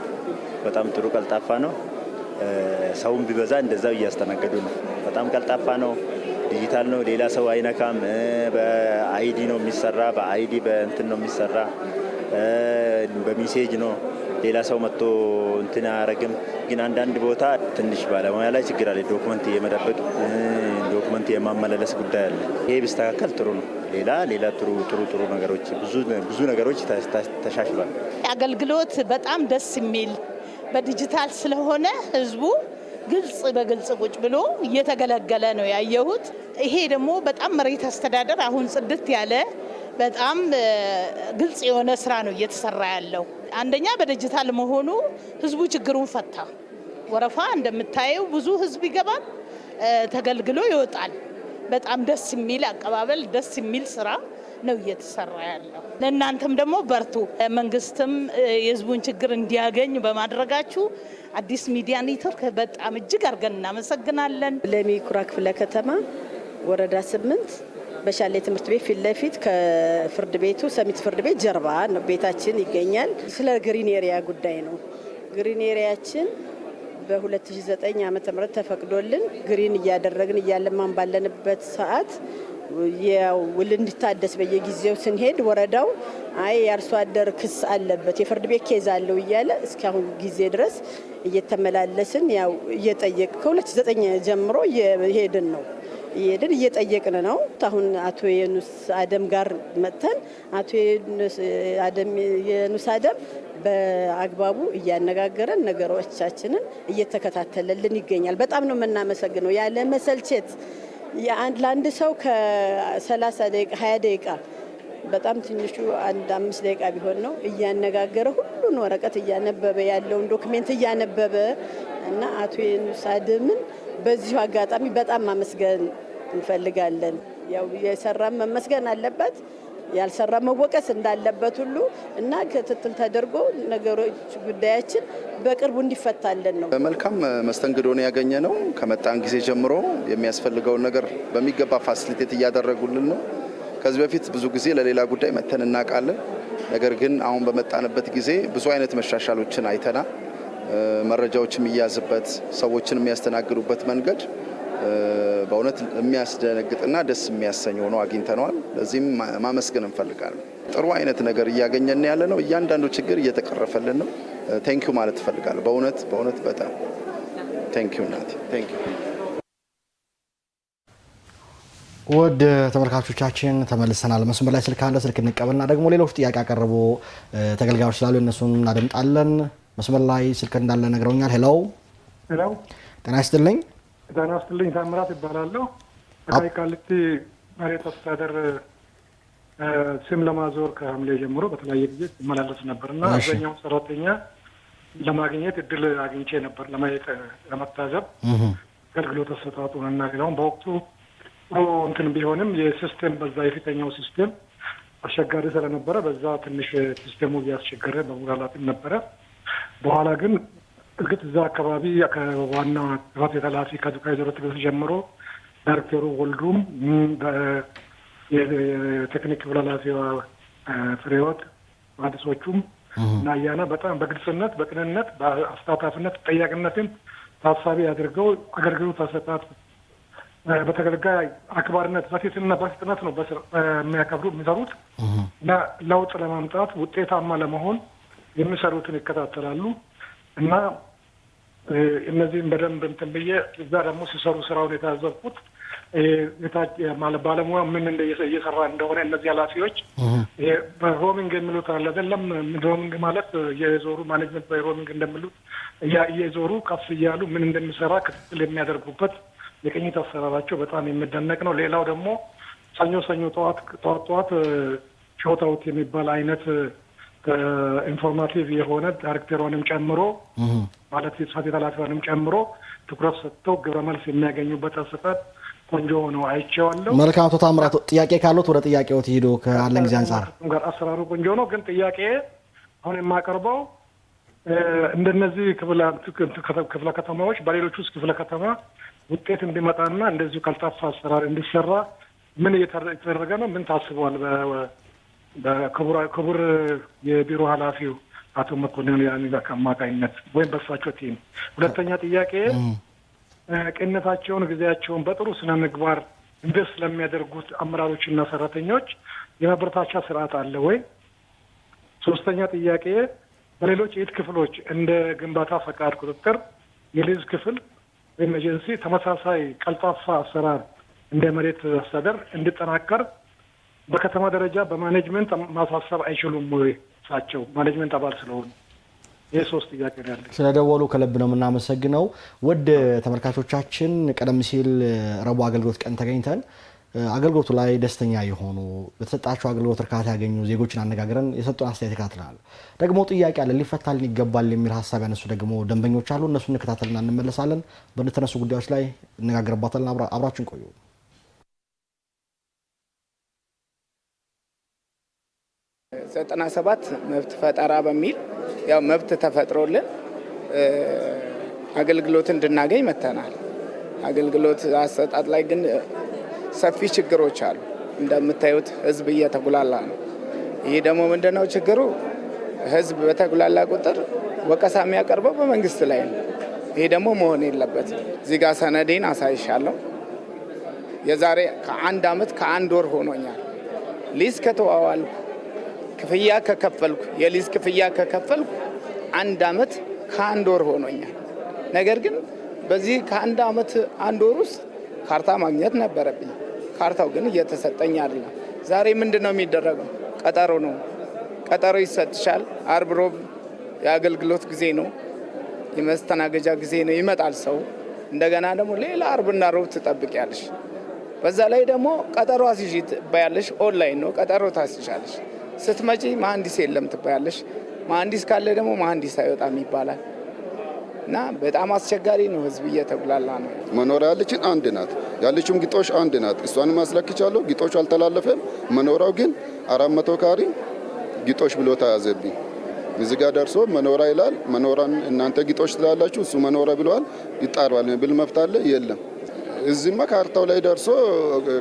በጣም ጥሩ ቀልጣፋ ነው። ሰውን ቢበዛ እንደዛው እያስተናገዱ ነው። በጣም ቀልጣፋ ነው። ዲጂታል ነው። ሌላ ሰው አይነካም። በአይዲ ነው የሚሰራ። በአይዲ በእንትን ነው የሚሰራ። በሜሴጅ ነው። ሌላ ሰው መጥቶ እንትን አያረግም። ግን አንዳንድ ቦታ ትንሽ ባለሙያ ላይ ችግር አለ። ዶክመንት የመደበቅ ዶክመንት የማመላለስ ጉዳይ አለ። ይሄ ቢስተካከል ጥሩ ነው። ሌላ ጥሩ ነገሮች ብዙ ነገሮች ተሻሽሏል። አገልግሎት በጣም ደስ የሚል በዲጂታል ስለሆነ ህዝቡ በግልጽ ቁጭ ብሎ እየተገለገለ ነው ያየሁት። ይሄ ደግሞ በጣም መሬት አስተዳደር አሁን ጽድት ያለ በጣም ግልጽ የሆነ ስራ ነው እየተሰራ ያለው። አንደኛ በዲጂታል መሆኑ ህዝቡ ችግሩን ፈታ። ወረፋ እንደምታየው ብዙ ህዝብ ይገባል፣ ተገልግሎ ይወጣል። በጣም ደስ የሚል አቀባበል፣ ደስ የሚል ስራ ነው እየተሰራ ያለው። ለእናንተም ደግሞ በርቱ። መንግስትም የህዝቡን ችግር እንዲያገኝ በማድረጋችሁ አዲስ ሚዲያ ኔትወርክ በጣም እጅግ አድርገን እናመሰግናለን። ለሚ ኩራ ክፍለ ከተማ ወረዳ 8 በሻሌ ትምህርት ቤት ፊት ለፊት ከፍርድ ቤቱ ሰሚት ፍርድ ቤት ጀርባ ነው ቤታችን ይገኛል። ስለ ግሪን ኤሪያ ጉዳይ ነው። ግሪን ኤሪያችን በ2009 ዓ.ም ተፈቅዶልን ግሪን እያደረግን እያለማን ባለንበት ሰዓት ውል እንዲታደስ በየጊዜው ስንሄድ ወረዳው አይ የአርሶ አደር ክስ አለበት የፍርድ ቤት ኬዝ አለው እያለ እስካሁን ጊዜ ድረስ እየተመላለስን ያው እየጠየቅ ከ2009 ጀምሮ እየሄድን እየጠየቅን ነው። አሁን አቶ የኑስ አደም ጋር መጥተን አቶ የኑስ አደም በአግባቡ እያነጋገረን ነገሮቻችንን እየተከታተለልን ይገኛል። በጣም ነው የምናመሰግነው። ያለ መሰልቸት ለአንድ ሰው ከ30 ደቂቃ 20 ደቂቃ በጣም ትንሹ 5 ደቂቃ ቢሆን ነው እያነጋገረ ሁሉን ወረቀት እያነበበ ያለውን ዶክሜንት እያነበበ እና አቶ የኑስ አደምን በዚሁ አጋጣሚ በጣም ማመስገን እንፈልጋለን። ያው የሰራ መመስገን አለበት፣ ያልሰራ መወቀስ እንዳለበት ሁሉ እና ክትትል ተደርጎ ነገሮች ጉዳያችን በቅርቡ እንዲፈታለን ነው። መልካም መስተንግዶ ነው ያገኘ ነው። ከመጣን ጊዜ ጀምሮ የሚያስፈልገውን ነገር በሚገባ ፋሲሊቴት እያደረጉልን ነው። ከዚህ በፊት ብዙ ጊዜ ለሌላ ጉዳይ መተን እናውቃለን። ነገር ግን አሁን በመጣንበት ጊዜ ብዙ አይነት መሻሻሎችን አይተናል። መረጃዎች የሚያዝበት ሰዎችን የሚያስተናግዱበት መንገድ በእውነት የሚያስደነግጥና ደስ የሚያሰኝ ሆኖ አግኝተነዋል። ለዚህም ማመስገን እንፈልጋለን። ጥሩ አይነት ነገር እያገኘን ያለ ነው። እያንዳንዱ ችግር እየተቀረፈልን ነው። ቴንኪዩ ማለት እፈልጋለሁ። በእውነት በጣም ቴንኪዩ ናት። ቴንኪዩ። ወደ ተመልካቾቻችን ተመልሰናል። መስመር ላይ ስልክ አለ። ስልክ እንቀበልና ደግሞ ሌሎች ጥያቄ ያቀረቡ ተገልጋዮች ስላሉ እነሱን እናደምጣለን። መስመር ላይ ስልክ እንዳለ ነግረውኛል። ሄሎ ሄሎ፣ ጤና ይስጥልኝ። ጤና ይስጥልኝ። ታምራት ይባላለሁ። አይ ቃሊቲ መሬት አስተዳደር ስም ለማዞር ከሐምሌ ጀምሮ በተለያየ ጊዜ ሲመላለስ ነበርና አብዛኛው ሰራተኛ ለማግኘት እድል አግኝቼ ነበር ለማየት ለመታዘብ አገልግሎት አሰጣጡንና ሌላውን በወቅቱ እንትን ቢሆንም የሲስተም በዛ የፊተኛው ሲስተም አስቸጋሪ ስለነበረ በዛ ትንሽ ሲስተሙ እያስቸገረ በሙላላትም ነበረ። በኋላ ግን እርግጥ እዛ አካባቢ ከዋና ጽሕፈት ቤት ኃላፊ ከወይዘሮ ትዕግስት ጀምሮ ዳይሬክተሩ ወልዱም የቴክኒክ ክፍል ኃላፊዋ ፍሬወት መሀንዲሶቹም እና አያና በጣም በግልጽነት፣ በቅንነት፣ በአሳታፊነት ጠያቂነትን ታሳቢ አድርገው አገልግሎት አሰጣጥ በተገልጋይ አክባሪነት በፊትና በፍጥነት ነው የሚያከብሩ የሚሰሩት እና ለውጥ ለማምጣት ውጤታማ ለመሆን የሚሰሩትን ይከታተላሉ እና እነዚህም በደንብ እንትን ብዬ እዛ ደግሞ ሲሰሩ ስራውን የታዘብኩት ባለሙያ ምን እየሰራ እንደሆነ እነዚህ ኃላፊዎች በሮሚንግ የሚሉት አለ አይደለም። ሮሚንግ ማለት የዞሩ ማኔጅመንት በሮሚንግ እንደሚሉት እየዞሩ ከፍ እያሉ ምን እንደሚሰራ ክትትል የሚያደርጉበት የቅኝት አሰራራቸው በጣም የሚደነቅ ነው። ሌላው ደግሞ ሰኞ ጠዋት ሾታውት የሚባል አይነት ኢንፎርማቲቭ የሆነ ዳይሬክተሯንም ጨምሮ ማለት የጽሕፈት ቤት ኃላፊዋንም ጨምሮ ትኩረት ሰጥተው ግብረ መልስ የሚያገኙበት አሰጣጥ ቆንጆ ነው፣ አይቼዋለሁ። መልካም። አቶ ታምራት ጥያቄ ካሉት ወደ ጥያቄዎት ሄዶ ካለን ጊዜ አንጻር ጋር አሰራሩ ቆንጆ ነው። ግን ጥያቄ አሁን የማቀርበው እንደነዚህ ክፍለ ከተማዎች በሌሎች ውስጥ ክፍለ ከተማ ውጤት እንዲመጣና እንደዚሁ ቀልጣፋ አሰራር እንዲሰራ ምን እየተደረገ ነው? ምን ታስበዋል? በክቡር የቢሮ ኃላፊው አቶ መኮንን አማካኝነት ወይም በሳቸው ቲም። ሁለተኛ ጥያቄ ቅንነታቸውን፣ ጊዜያቸውን በጥሩ ስነ ምግባር ኢንቨስት ስለሚያደርጉት አመራሮችና ሰራተኞች የማበረታቻ ስርዓት አለ ወይ? ሶስተኛ ጥያቄ በሌሎች የት ክፍሎች እንደ ግንባታ ፈቃድ ቁጥጥር፣ የሊዝ ክፍል ወይም ኤጀንሲ ተመሳሳይ ቀልጣፋ አሰራር እንደ መሬት አስተዳደር እንዲጠናከር በከተማ ደረጃ በማኔጅመንት ማሳሰብ አይችሉም ወይ? እሳቸው ማኔጅመንት አባል ስለሆኑ። ይህ ሶስት ጥያቄ ነው ያለኝ። ስለደወሉ ከልብ ነው የምናመሰግነው። ውድ ተመልካቾቻችን ቀደም ሲል ረቡዕ አገልግሎት ቀን ተገኝተን አገልግሎቱ ላይ ደስተኛ የሆኑ በተሰጣቸው አገልግሎት እርካታ ያገኙ ዜጎችን አነጋግረን የሰጡን አስተያየት ተካትለናል። ደግሞ ጥያቄ አለ ሊፈታልን ይገባል የሚል ሀሳብ ያነሱ ደግሞ ደንበኞች አሉ። እነሱን እንከታተልና እንመለሳለን። በተነሱ ጉዳዮች ላይ እነጋገርባታለን። አብራችን ቆዩ። ዘጠና 97 መብት ፈጠራ በሚል ያው መብት ተፈጥሮልን አገልግሎት እንድናገኝ መተናል። አገልግሎት አሰጣጥ ላይ ግን ሰፊ ችግሮች አሉ። እንደምታዩት ህዝብ እየተጉላላ ነው። ይሄ ደግሞ ምንድነው ችግሩ? ህዝብ በተጉላላ ቁጥር ወቀሳ የሚያቀርበው በመንግስት ላይ ነው። ይሄ ደግሞ መሆን የለበትም። እዚህ ጋር ሰነዴን አሳይሻለሁ። የዛሬ ከአንድ አመት ከአንድ ወር ሆኖኛል ሊዝ ከተዋዋልኩ ክፍያ ከከፈልኩ የሊዝ ክፍያ ከከፈልኩ አንድ አመት ከአንድ ወር ሆኖኛል። ነገር ግን በዚህ ከአንድ አመት አንድ ወር ውስጥ ካርታ ማግኘት ነበረብኝ። ካርታው ግን እየተሰጠኝ አይደለም። ዛሬ ምንድነው የሚደረገው? ቀጠሮ ነው። ቀጠሮ ይሰጥሻል። አርብ ሮብ የአገልግሎት ጊዜ ነው፣ የመስተናገጃ ጊዜ ነው። ይመጣል ሰው። እንደገና ደግሞ ሌላ አርብና ሮብ ትጠብቂያለሽ። በዛ ላይ ደግሞ ቀጠሮ አስይዥ ትባያለሽ። ኦንላይን ነው፣ ቀጠሮ ታስይሻለሽ። ስትመጪ መሀንዲስ የለም ትባያለሽ። መሀንዲስ ካለ ደግሞ መሀንዲስ አይወጣም ይባላል እና በጣም አስቸጋሪ ነው። ህዝብ እየተጉላላ ነው። መኖሪያ ያለችን አንድ ናት፣ ያለችም ግጦሽ አንድ ናት። እሷንም አስለክቻለሁ። ግጦሽ አልተላለፈም። መኖሪያው ግን 400 ካሬ ግጦሽ ብሎ ተያዘብኝ። እዚህ ጋር ደርሶ መኖሪያ ይላል። መኖሪያን እናንተ ግጦሽ ትላላችሁ፣ እሱ መኖሪያ ብለዋል። ይጣራል ብል መብት አለ የለም። እዚህማ ካርታው ላይ ደርሶ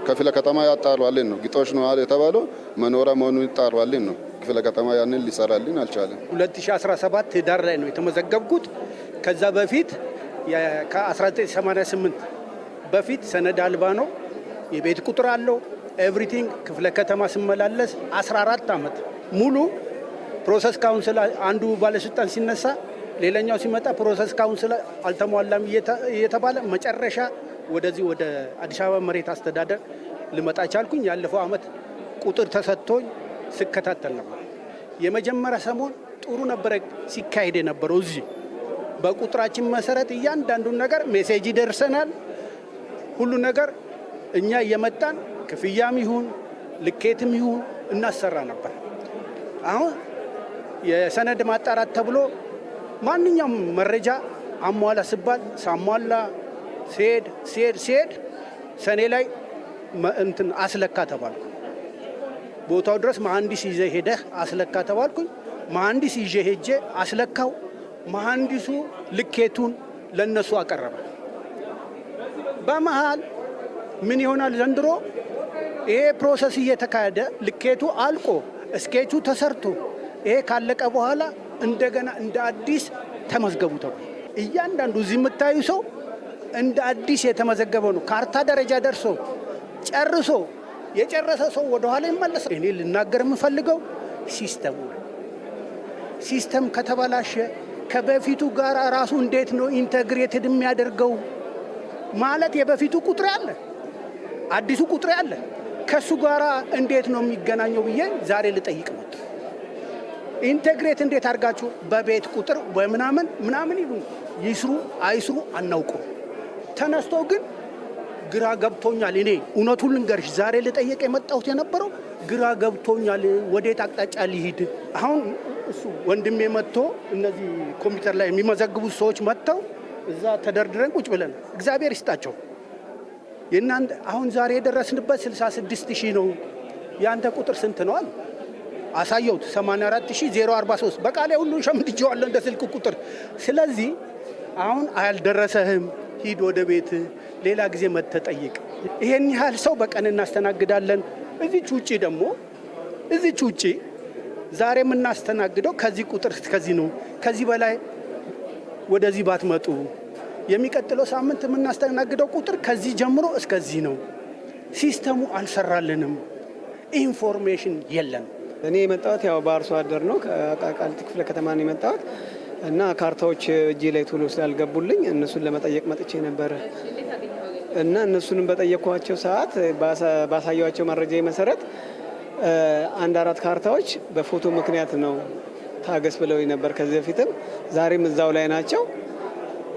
ክፍለ ከተማ ያጣራልን ነው። ግጦሽ ነው የተባለው መኖሪያ መሆኑን ይጣራልን ነው። ክፍለ ከተማ ያንን ሊሰራልን አልቻለም። 2017 ህዳር ላይ ነው የተመዘገብኩት። ከዛ በፊት ከ1988 በፊት ሰነድ አልባ ነው። የቤት ቁጥር አለው ኤቭሪቲንግ። ክፍለ ከተማ ስመላለስ 14 ዓመት ሙሉ ፕሮሰስ ካውንስል አንዱ ባለስልጣን ሲነሳ ሌላኛው ሲመጣ ፕሮሰስ ካውንስል አልተሟላም እየተባለ መጨረሻ ወደዚህ ወደ አዲስ አበባ መሬት አስተዳደር ልመጣ ቻልኩኝ። ያለፈው ዓመት ቁጥር ተሰጥቶኝ ስከታተል ነበር። የመጀመሪያ ሰሞን ጥሩ ነበረ ሲካሄድ የነበረው። እዚህ በቁጥራችን መሰረት እያንዳንዱን ነገር ሜሴጅ ይደርሰናል። ሁሉ ነገር እኛ እየመጣን ክፍያም ይሁን ልኬትም ይሁን እናሰራ ነበር። አሁን የሰነድ ማጣራት ተብሎ ማንኛውም መረጃ አሟላ ሲባል ሳሟላ ሲሄድ ሰኔ ላይ እንትን አስለካ ተባልኩ። ቦታው ድረስ መሐንዲስ ይዘ ሄደህ አስለካ ተባልኩኝ። መሐንዲስ ይዤ ሄጄ አስለካው። መሐንዲሱ ልኬቱን ለነሱ አቀረበ። በመሃል ምን ይሆናል ዘንድሮ ይሄ ፕሮሰስ እየተካሄደ ልኬቱ አልቆ ስኬቹ ተሰርቶ ይሄ ካለቀ በኋላ እንደገና እንደ አዲስ ተመዝገቡ ተብሎ እያንዳንዱ እዚህ የምታዩ ሰው እንደ አዲስ የተመዘገበ ነው። ካርታ ደረጃ ደርሶ ጨርሶ የጨረሰ ሰው ወደ ኋላ ይመለሳል። እኔ ልናገር የምፈልገው ሲስተሙ ሲስተም ከተበላሸ ከበፊቱ ጋር ራሱ እንዴት ነው ኢንተግሬትድ የሚያደርገው? ማለት የበፊቱ ቁጥር አለ፣ አዲሱ ቁጥር አለ፣ ከሱ ጋር እንዴት ነው የሚገናኘው ብዬ ዛሬ ልጠይቅ ነው። ኢንተግሬት እንዴት አድርጋችሁ በቤት ቁጥር ምናምን ይሁን ይስሩ አይስሩ አናውቀው። ተነስቶ ግን ግራ ገብቶኛል። እኔ እውነቱን ልንገርሽ ዛሬ ልጠይቅ የመጣሁት የነበረው ግራ ገብቶኛል፣ ወዴት አቅጣጫ ሊሄድ። አሁን እሱ ወንድሜ መጥቶ እነዚህ ኮምፒውተር ላይ የሚመዘግቡት ሰዎች መጥተው እዛ ተደርድረን ቁጭ ብለን እግዚአብሔር ይስጣቸው የእናንተ አሁን ዛሬ የደረስንበት 66,000 ነው። ያንተ ቁጥር ስንት ነው አሉ። አሳየሁት 84,043 በቃሌ ሁሉ ሸምድጄዋለሁ እንደ ስልክ ቁጥር። ስለዚህ አሁን አልደረሰህም፣ ሂድ ወደ ቤት፣ ሌላ ጊዜ መተጠይቅ። ይሄን ያህል ሰው በቀን እናስተናግዳለን። እዚች ውጪ ደግሞ እዚች ውጪ ዛሬ የምናስተናግደው ከዚህ ቁጥር እስከዚህ ነው። ከዚህ በላይ ወደዚህ ባትመጡ የሚቀጥለው ሳምንት የምናስተናግደው ቁጥር ከዚህ ጀምሮ እስከዚህ ነው። ሲስተሙ አልሰራልንም፣ ኢንፎርሜሽን የለም። እኔ የመጣሁት ያው በአርሶ አደር ነው፣ ከቃሊቲ ክፍለ ከተማ ነው የመጣሁት እና ካርታዎች እጄ ላይ ቶሎ ስላልገቡልኝ እነሱን ለመጠየቅ መጥቼ ነበር እና እነሱንም በጠየኳቸው ሰዓት ባሳየዋቸው መረጃ መሰረት 1-4 ካርታዎች በፎቶ ምክንያት ነው ታገስ ብለው ነበር ከዚህ በፊትም ዛሬም እዛው ላይ ናቸው።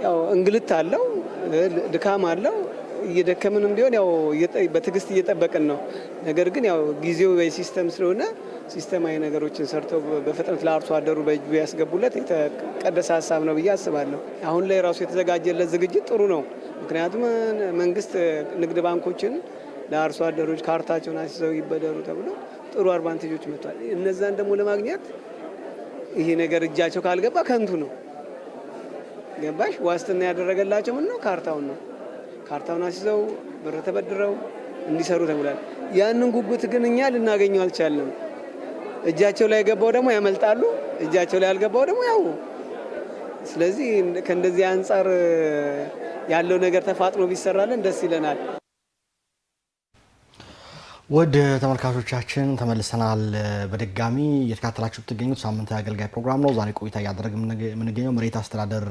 ያው እንግልት አለው፣ ድካም አለው። እየደከምንም ቢሆን ያው በትዕግስት እየጠበቅን ነው። ነገር ግን ያው ጊዜው የሲስተም ስለሆነ ሲስተማዊ ነገሮችን ሰርተው በፍጥነት ለአርሶ አደሩ በእጁ ያስገቡለት የተቀደሰ ሀሳብ ነው ብዬ አስባለሁ። አሁን ላይ ራሱ የተዘጋጀለት ዝግጅት ጥሩ ነው። ምክንያቱም መንግስት ንግድ ባንኮችን ለአርሶ አደሮች ካርታቸውን አስይዘው ይበደሩ ተብሎ ጥሩ አድቫንቴጆች መጥቷል። እነዛን ደግሞ ለማግኘት ይሄ ነገር እጃቸው ካልገባ ከንቱ ነው። ገባሽ? ዋስትና ያደረገላቸው ምን ነው? ካርታውን ነው። ካርታውን አስይዘው ብር ተበድረው እንዲሰሩ ተብሏል። ያንን ጉጉት ግን እኛ ልናገኘው አልቻለም። እጃቸው ላይ የገባው ደግሞ ያመልጣሉ፣ እጃቸው ላይ ያልገባው ደግሞ ያው። ስለዚህ ከእንደዚህ አንጻር ያለው ነገር ተፋጥኖ ቢሰራልን ደስ ይለናል። ወደ ተመልካቾቻችን ተመልሰናል። በድጋሚ እየተከታተላችሁ የምትገኙት ሳምንታዊ አገልጋይ ፕሮግራም ነው። ዛሬ ቆይታ እያደረግን የምንገኘው መሬት አስተዳደር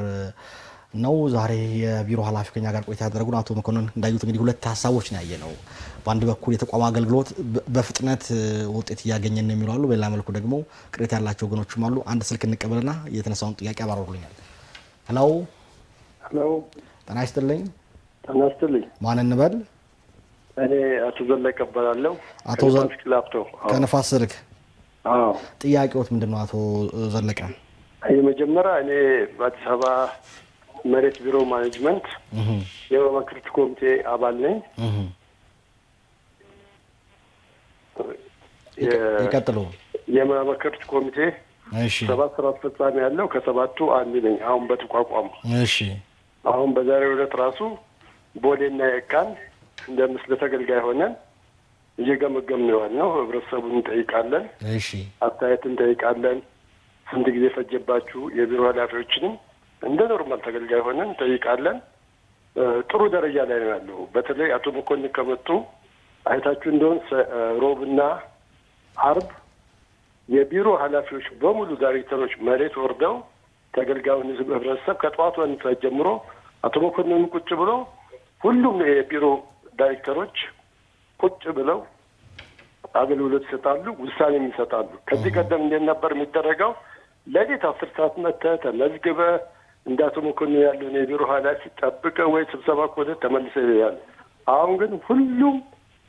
ነው። ዛሬ የቢሮ ኃላፊ ከኛ ጋር ቆይታ ያደረጉን አቶ መኮንን እንዳዩት እንግዲህ ሁለት ሀሳቦች ነው ያየነው። በአንድ በኩል የተቋም አገልግሎት በፍጥነት ውጤት እያገኘን ነው የሚሉ አሉ። በሌላ መልኩ ደግሞ ቅሬታ ያላቸው ወገኖችም አሉ። አንድ ስልክ እንቀበልና የተነሳውን ጥያቄ አባረሩልኛል። ሄሎ ሄሎ፣ ጤና ይስጥልኝ። ጤና ይስጥልኝ። ማን እንበል? እኔ አቶ ዘለቀ እባላለሁ። አቶ ዘለቀ ከነፋስ ስልክ። አዎ፣ ጥያቄዎት ምንድነው አቶ ዘለቀ? የመጀመሪያ እኔ በአዲስ አበባ መሬት ቢሮ ማኔጅመንት የመማክርት ኮሚቴ አባል ነኝ። ይቀጥሉ። የመማክርት ኮሚቴ 7 ስራ አስፈጻሚ ያለው ከ7ቱ አንዱ ነኝ። አሁን በተቋቋሙ አሁን በዛሬው ዕለት ራሱ ቦሌና የካን እንደ ምስለ ተገልጋይ ሆነን እየገመገምን ነው ያልነው። ህብረተሰቡን እንጠይቃለን፣ አስተያየት እንጠይቃለን። ስንት ጊዜ ፈጀባችሁ? የቢሮ ኃላፊዎችንም እንደ ኖርማል ተገልጋይ ሆነን እንጠይቃለን። ጥሩ ደረጃ ላይ ነው ያለው። በተለይ አቶ መኮንን ከመጡ አይታችሁ እንደሆን ሮብና አርብ የቢሮ ኃላፊዎች በሙሉ ዳይሬክተሮች መሬት ወርደው ተገልጋዩን ህብረተሰብ ከጠዋቱ አንድ ሰዓት ጀምሮ አቶ መኮንን ቁጭ ብሎ ሁሉም የቢሮ ዳይሬክተሮች ቁጭ ብለው አገልግሎት ይሰጣሉ፣ ውሳኔም ይሰጣሉ። ከዚህ ቀደም እንዴት ነበር የሚደረገው? ለሌት 10 ሰዓት መጥተህ ተመዝግበህ እንዳቶ መኮንን ያለውን የቢሮ ኃላፊ ጠብቀህ ወይ ስብሰባ ከሆነ ተመልሰህ ይሄዳል። አሁን ግን ሁሉም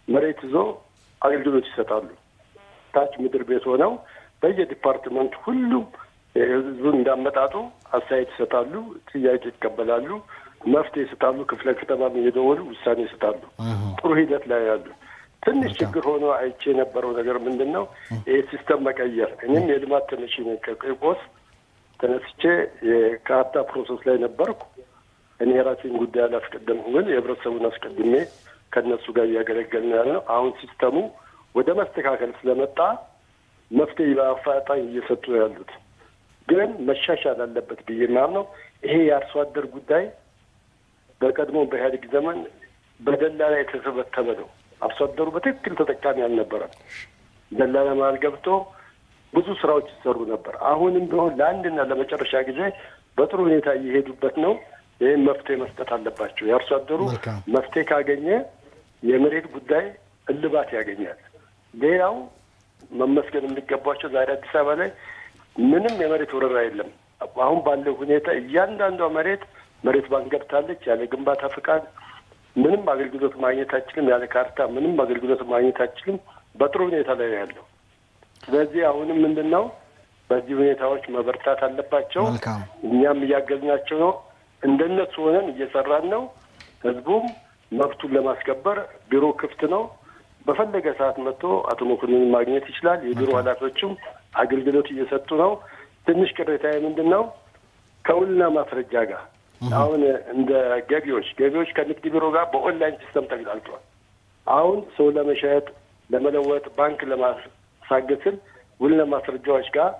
መሬት ይዞ አገልግሎት ይሰጣሉ። ታች ምድር ቤት ሆነው በየዲፓርትመንት ሁሉም ህዝቡን እንዳመጣጡ አስተያየት ይሰጣሉ፣ ጥያቄ ይቀበላሉ፣ መፍትሄ ይሰጣሉ። ክፍለ ከተማም እየደወሉ ውሳኔ ይሰጣሉ። ጥሩ ሂደት ላይ ያሉ። ትንሽ ችግር ሆኖ አይቼ የነበረው ነገር ምንድን ነው? ይሄ ሲስተም መቀየር። እኔም የልማት ተነሺ ነኝ። ከቂርቆስ ተነስቼ የካርታ ፕሮሰስ ላይ ነበርኩ። እኔ የራሴን ጉዳይ አላስቀደምኩ፣ ግን የህብረተሰቡን አስቀድሜ ከእነሱ ጋር እያገለገልን ያለ ነው። አሁን ሲስተሙ ወደ መስተካከል ስለመጣ መፍትሄ በአፋጣኝ እየሰጡ ያሉት፣ ግን መሻሻል አለበት ብዬ የማምነው ይሄ የአርሶ አደር ጉዳይ በቀድሞ በኢህአዴግ ዘመን በደላላ የተተበተበ ነው። አርሶ አደሩ በትክክል ተጠቃሚ አልነበረም። ደላላ መሀል ገብቶ ብዙ ስራዎች ይሰሩ ነበር። አሁንም ቢሆን ለአንድና ለመጨረሻ ጊዜ በጥሩ ሁኔታ እየሄዱበት ነው። ይህም መፍትሄ መስጠት አለባቸው። የአርሶ አደሩ መፍትሄ ካገኘ የመሬት ጉዳይ እልባት ያገኛል። ሌላው መመስገን የሚገባቸው ዛሬ አዲስ አበባ ላይ ምንም የመሬት ወረራ የለም። አሁን ባለው ሁኔታ እያንዳንዷ መሬት ባንክ ገብታለች። ያለ ግንባታ ፍቃድ ምንም አገልግሎት ማግኘት አችልም። ያለ ካርታ ምንም አገልግሎት ማግኘት አችልም። በጥሩ ሁኔታ ላይ ያለው። ስለዚህ አሁንም ምንድን ነው በዚህ ሁኔታዎች መበርታት አለባቸው። እኛም እያገዝናቸው ነው። እንደነሱ ሆነን እየሰራን ነው። ህዝቡም መብቱን ለማስከበር ቢሮ ክፍት ነው። በፈለገ ሰዓት መጥቶ አቶ መኮንን ማግኘት ይችላል። የቢሮ ኃላፊዎችም አገልግሎት እየሰጡ ነው። ትንሽ ቅሬታ ምንድን ነው ከውልና ማስረጃ ጋር አሁን እንደ ገቢዎች ከንግድ ቢሮ ጋር በኦንላይን ሲስተም ተግዳልቷል። አሁን ሰው ለመሸጥ ለመለወጥ ባንክ ለማሳገስል ውልና ማስረጃዎች ጋር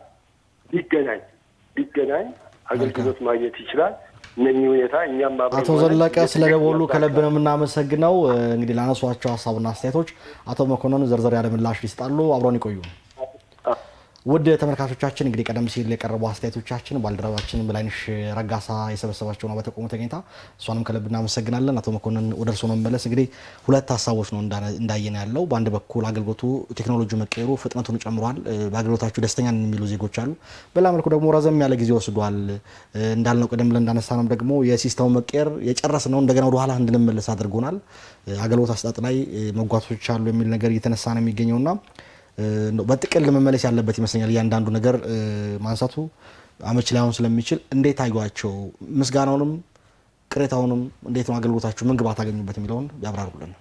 ቢገናኝ አገልግሎት ማግኘት ይችላል። እነኚህ ሁኔታ እኛም አቶ ዘለቀ ስለደወሉ ከልብ ነው የምናመሰግነው። እንግዲህ ላነሷቸው ሀሳብና አስተያየቶች አቶ መኮንን ዘርዘር ያለ ምላሽ ሊሰጣሉ። አብረን ይቆዩ። ውድ ተመልካቾቻችን እንግዲህ ቀደም ሲል የቀረቡ አስተያየቶቻችን ባልደረባችን በላይነሽ ረጋሳ የሰበሰባቸው ነው በተቆሙ ተገኝታ፣ እሷንም ከልብ እናመሰግናለን። አቶ መኮንን ወደ እርስዎ ነው መመለስ። እንግዲህ ሁለት ሀሳቦች ነው እንዳየን ያለው። በአንድ በኩል አገልግሎቱ ቴክኖሎጂ መቀየሩ ፍጥነቱን ጨምሯል፣ በአገልግሎታችሁ ደስተኛ ነን የሚሉ ዜጎች አሉ። በሌላ መልኩ ደግሞ ረዘም ያለ ጊዜ ወስዷል እንዳልነው ቀደም ብለን እንዳነሳነው ደግሞ የሲስተሙ መቀየር የጨረስነው እንደገና ወደ ኋላ እንድንመለስ አድርጎናል። አገልግሎት አሰጣጥ ላይ መጓቶች አሉ የሚል ነገር እየተነሳ ነው የሚገኘውና በጥቅል መመለስ ያለበት ይመስለኛል። እያንዳንዱ ነገር ማንሳቱ አመች ላይሆን ስለሚችል እንዴት አዩዋቸው? ምስጋናውንም ቅሬታውንም እንዴት ነው አገልግሎታችሁ ምን ግባት አገኙበት የሚለውን ያብራሩልን።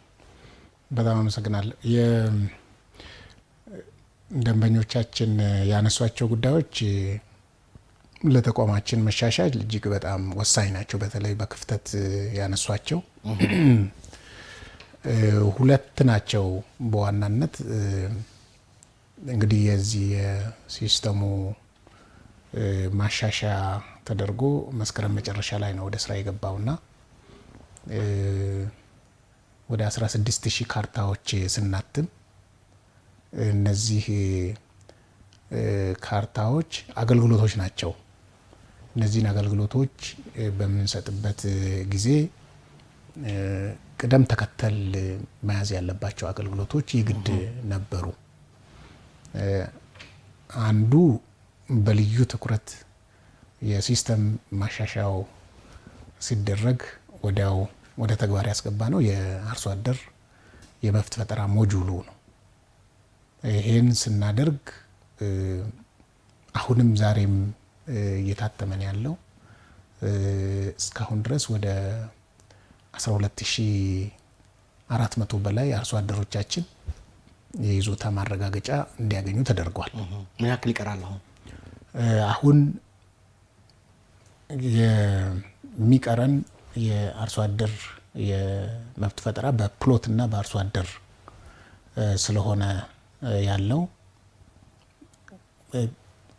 በጣም አመሰግናለሁ። ደንበኞቻችን ያነሷቸው ጉዳዮች ለተቋማችን መሻሻል እጅግ በጣም ወሳኝ ናቸው። በተለይ በክፍተት ያነሷቸው ሁለት ናቸው በዋናነት። እንግዲህ የዚህ የሲስተሙ ማሻሻያ ተደርጎ መስከረም መጨረሻ ላይ ነው ወደ ስራ የገባውና ወደ 16000 ካርታዎች ስናትም እነዚህ ካርታዎች አገልግሎቶች ናቸው። እነዚህን አገልግሎቶች በምንሰጥበት ጊዜ ቅደም ተከተል መያዝ ያለባቸው አገልግሎቶች የግድ ነበሩ። አንዱ በልዩ ትኩረት የሲስተም ማሻሻያው ሲደረግ ወዲያው ወደ ተግባር ያስገባ ነው የአርሶ አደር የመብት ፈጠራ ሞጁሉ ነው። ይሄን ስናደርግ አሁንም ዛሬም እየታተመን ያለው እስካሁን ድረስ ወደ 12400 በላይ አርሶ አደሮቻችን የይዞታ ማረጋገጫ እንዲያገኙ ተደርጓል። ምን ያክል ይቀራል? አሁን የሚቀረን የአርሶ አደር የመብት ፈጠራ በፕሎት እና በአርሶ አደር ስለሆነ ያለው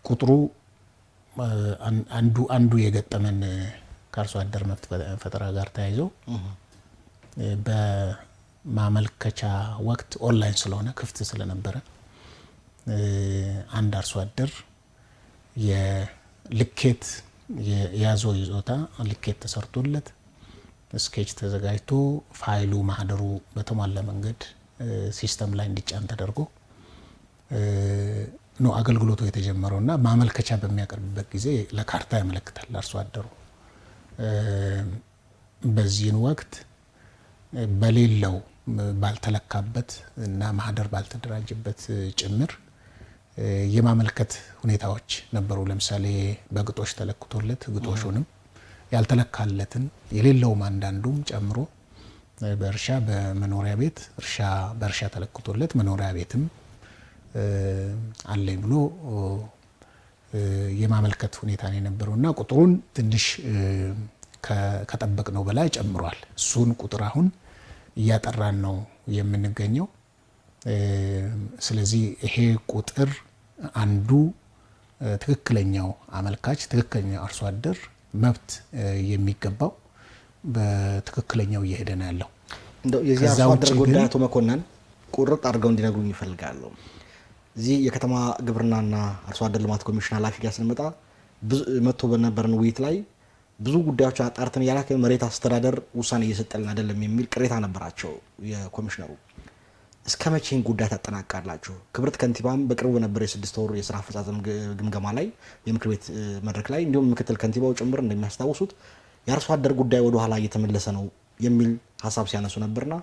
ቁጥሩ አንዱ የገጠመን ከአርሶ አደር መብት ፈጠራ ጋር ተያይዞ በማመልከቻ ወቅት ኦንላይን ስለሆነ ክፍት ስለነበረ አንድ አርሶ አደር የልኬት የያዘው ይዞታ ልኬት ተሰርቶለት ስኬች ተዘጋጅቶ ፋይሉ ማህደሩ በተሟላ መንገድ ሲስተም ላይ እንዲጫን ተደርጎ ነው አገልግሎቱ የተጀመረውና ማመልከቻ በሚያቀርብበት ጊዜ ለካርታ ያመለክታል አርሶ አደሩ። በዚህን ወቅት በሌለው ባልተለካበት እና ማህደር ባልተደራጀበት ጭምር የማመልከት ሁኔታዎች ነበሩ። ለምሳሌ በግጦሽ ተለክቶለት ግጦሹንም ያልተለካለትን የሌለውም አንዳንዱም ጨምሮ በእርሻ በመኖሪያ ቤት በእርሻ ተለክቶለት መኖሪያ ቤትም አለኝ ብሎ የማመልከት ሁኔታ ነው የነበረውና ቁጥሩን ትንሽ ከጠበቅነው በላይ ጨምሯል። እሱን ቁጥር አሁን እያጠራን ነው የምንገኘው። ስለዚህ ይሄ ቁጥር አንዱ ትክክለኛው አመልካች ትክክለኛው አርሶ አደር መብት የሚገባው በትክክለኛው እየሄደ ነው ያለው። እንደው የዚህ አርሶ አደር ጉዳይ አቶ መኮንን ቁርጥ አድርገው እንዲነግሩኝ ይፈልጋሉ። እዚህ የከተማ ግብርናና አርሶ አደር ልማት ኮሚሽን ኃላፊ ጋር ስንመጣ መጥቶ በነበረን ውይይት ላይ ብዙ ጉዳዮች አጣርተን ያላከ መሬት አስተዳደር ውሳኔ እየሰጠልን አይደለም የሚል ቅሬታ ነበራቸው የኮሚሽነሩ። እስከ መቼን ጉዳይ ታጠናቃላችሁ? ክብርት ከንቲባም በቅርቡ በነበረ የ6 ወር የስራ አፈጻጸም ግምገማ ላይ የምክር ቤት መድረክ ላይ እንዲሁም ምክትል ከንቲባው ጭምር እንደሚያስታውሱት የአርሶ አደር ጉዳይ ወደ ኋላ እየተመለሰ ነው የሚል ሀሳብ ሲያነሱ ነበርና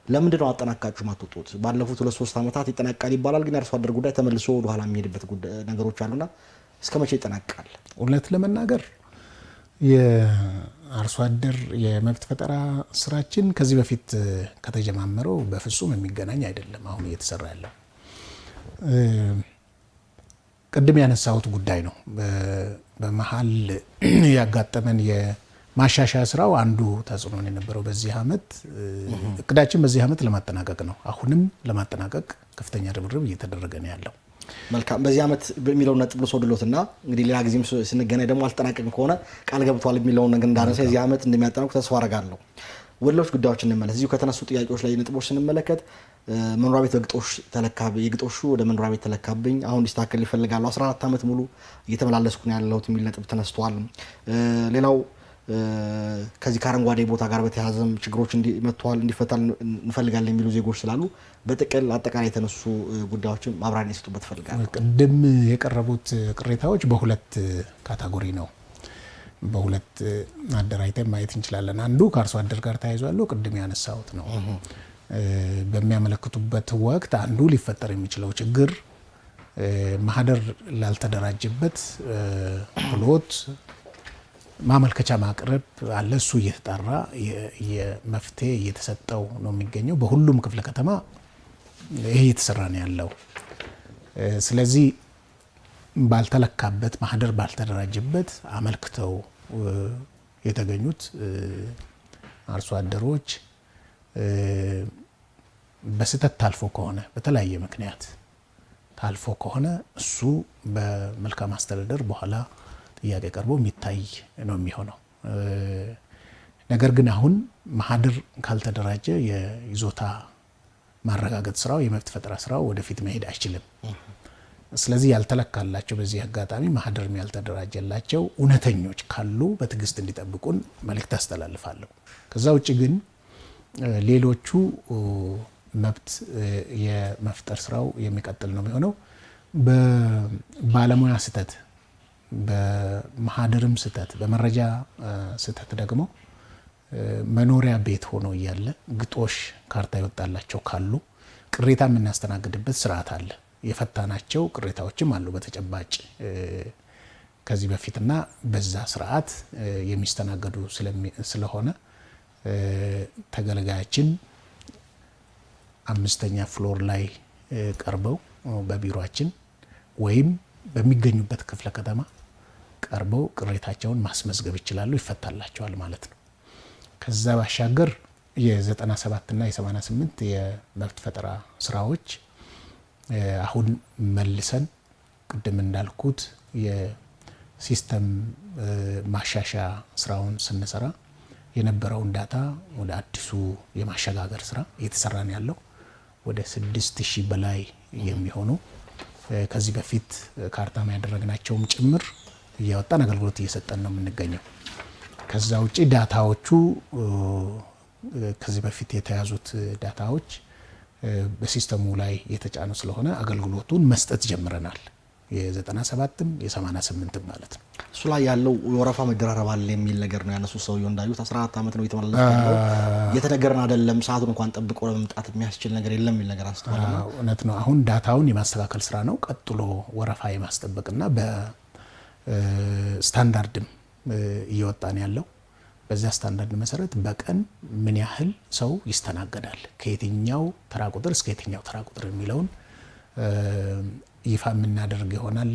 ለምንድን ነው አጠናቃችሁ ማትወጡት? ባለፉት 2-3 ዓመታት ይጠናቃል ይባላል፣ ግን የአርሶ አደር ጉዳይ ተመልሶ ወደ ኋላ የሚሄድበት ነገሮች አሉና እስከ መቼ ይጠናቃል? እውነት ለመናገር የአርሶ አደር የመብት ፈጠራ ስራችን ከዚህ በፊት ከተጀማመረው በፍጹም የሚገናኝ አይደለም። አሁን እየተሰራ ያለው ቅድም ያነሳሁት ጉዳይ ነው። በመሀል ያጋጠመን የማሻሻያ ስራው አንዱ ተጽዕኖ ነው የነበረው። በዚህ አመት እቅዳችን በዚህ አመት ለማጠናቀቅ ነው። አሁንም ለማጠናቀቅ ከፍተኛ ርብርብ እየተደረገ ነው ያለው። መልካም። በዚህ አመት በሚለው ነጥብ ልሶድሎትና እንግዲህ ሌላ ጊዜም ስንገናኝ ደግሞ አልተጠናቀቅም ከሆነ ቃል ገብቷል የሚለውን ነገር እንዳነሳ የዚህ አመት እንደሚያጠናቅቁ ተስፋ አደርጋለሁ። ወደ ሌሎች ጉዳዮች እንመለስ። እዚሁ ከተነሱ ጥያቄዎች ላይ ነጥቦች ስንመለከት መኖሪያ ቤት በግጦሽ ተለካብኝ፣ የግጦሹ ወደ መኖሪያ ቤት ተለካብኝ፣ አሁን እንዲስተካከል ይፈልጋሉ። 14 ዓመት ሙሉ እየተመላለስኩ ነው ያለሁት የሚል ነጥብ ተነስቷል። ሌላው ከዚህ ከአረንጓዴ ቦታ ጋር በተያያዘም ችግሮች እንዲፈታ እንፈልጋለን የሚሉ ዜጎች ስላሉ በጥቅል አጠቃላይ የተነሱ ጉዳዮችን ማብራሪያ ይሰጡበት ፈልጋለሁ። ቅድም የቀረቡት ቅሬታዎች በሁለት ካታጎሪ ነው፣ በሁለት አደራጅተን ማየት እንችላለን። አንዱ ከአርሶ አደር ጋር ተያይዞ ያለው ቅድም ያነሳሁት ነው። በሚያመለክቱበት ወቅት አንዱ ሊፈጠር የሚችለው ችግር ማህደር ላልተደራጀበት ፕሎት ማመልከቻ ማቅረብ አለ። እሱ እየተጣራ የመፍትሄ እየተሰጠው ነው የሚገኘው። በሁሉም ክፍለ ከተማ ይሄ እየተሰራ ነው ያለው። ስለዚህ ባልተለካበት ማህደር ባልተደራጀበት አመልክተው የተገኙት አርሶ አደሮች በስህተት ታልፎ ከሆነ በተለያየ ምክንያት ታልፎ ከሆነ እሱ በመልካም አስተዳደር በኋላ ጥያቄ ቀርቦ የሚታይ ነው የሚሆነው። ነገር ግን አሁን ማህደር ካልተደራጀ የይዞታ ማረጋገጥ ስራው የመብት ፈጠራ ስራው ወደፊት መሄድ አይችልም። ስለዚህ ያልተለካላቸው በዚህ አጋጣሚ ማህደርም ያልተደራጀላቸው እውነተኞች ካሉ በትዕግስት እንዲጠብቁን መልእክት አስተላልፋለሁ። ከዛ ውጭ ግን ሌሎቹ መብት የመፍጠር ስራው የሚቀጥል ነው የሚሆነው። በባለሙያ ስህተት፣ በማህደርም ስህተት፣ በመረጃ ስህተት ደግሞ መኖሪያ ቤት ሆኖ እያለ ግጦሽ ካርታ ይወጣላቸው ካሉ ቅሬታ የምናስተናግድበት ስርዓት አለ። የፈታናቸው ቅሬታዎችም አሉ በተጨባጭ ከዚህ በፊትና በዛ ስርዓት የሚስተናገዱ ስለሆነ ተገልጋያችን 5ኛ ፍሎር ላይ ቀርበው በቢሮአችን ወይም በሚገኙበት ክፍለ ከተማ ቀርበው ቅሬታቸውን ማስመዝገብ ይችላሉ፣ ይፈታላቸዋል ማለት ነው። ከዛ ባሻገር የ97 እና የ88 የመብት ፈጠራ ስራዎች አሁን መልሰን ቅድም እንዳልኩት የሲስተም ማሻሻያ ስራውን ስንሰራ የነበረውን ዳታ ወደ አዲሱ የማሸጋገር ስራ እየተሰራ ነው ያለው። ወደ 6000 በላይ የሚሆኑ ከዚህ በፊት ካርታ ያደረግናቸውም ጭምር እያወጣን አገልግሎት እየሰጠን ነው የምንገኘው። ከዛ ውጪ ዳታዎቹ ከዚህ በፊት የተያዙት ዳታዎች በሲስተሙ ላይ የተጫኑ ስለሆነ አገልግሎቱን መስጠት ጀምረናል። የ97ም የ88ም ማለት ነው። እሱ ላይ ያለው የወረፋ መደራረብ አለ የሚል ነገር ነው ያነሱ ሰውየው እንዳዩት 14 ዓመት ነው የተመላለሰው ያለው የተነገረን አይደለም ሰዓቱን እንኳን ጠብቆ ለመምጣት የሚያስችል ነገር የለም የሚል ነገር አስተዋልና እውነት ነው። አሁን ዳታውን የማስተካከል ስራ ነው ቀጥሎ ወረፋ የማስጠበቅና በስታንዳርድም እየወጣን ያለው በዚያ ስታንዳርድ መሰረት በቀን ምን ያህል ሰው ይስተናገዳል ከየትኛው ተራ ቁጥር እስከ የትኛው ተራ ቁጥር የሚለውን ይፋ የምናደርግ ይሆናል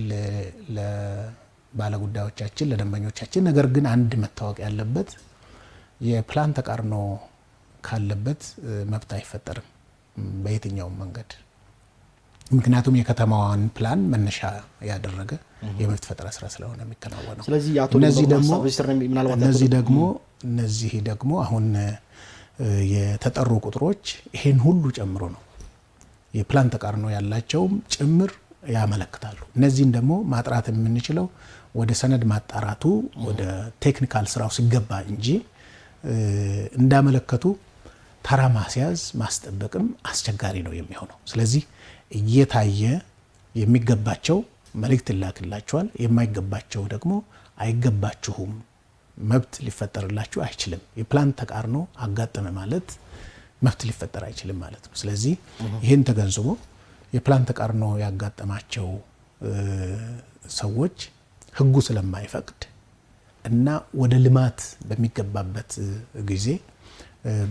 ለባለጉዳዮቻችን ለደንበኞቻችን። ነገር ግን አንድ መታወቅ ያለበት የፕላን ተቃርኖ ካለበት መብት አይፈጠርም በየትኛውም መንገድ። ምክንያቱም የከተማዋን ፕላን መነሻ ያደረገ የመብት ፈጠራ ስራ ስለሆነ የሚከናወነው። ስለዚህ እነዚህ ደግሞ አሁን የተጠሩ ቁጥሮች ይሄን ሁሉ ጨምሮ ነው የፕላን ተቃርኖ ያላቸውም ጭምር ያመለክታሉ። እነዚህን ደግሞ ማጥራት የምንችለው ወደ ሰነድ ማጣራቱ ወደ ቴክኒካል ስራው ሲገባ እንጂ እንዳመለከቱ ተራ ማስያዝ ማስጠበቅም አስቸጋሪ ነው የሚሆነው። ስለዚህ እየታየ የሚገባቸው መልእክት ይላክላቸዋል፣ የማይገባቸው ደግሞ አይገባችሁም፣ መብት ሊፈጠርላችሁ አይችልም። የፕላን ተቃርኖ አጋጠመ ማለት መብት ሊፈጠር አይችልም ማለት ነው። ስለዚህ ይህን ተገንዝቦ የፕላን ተቃርኖ ያጋጠማቸው ሰዎች ህጉ ስለማይፈቅድ እና ወደ ልማት በሚገባበት ጊዜ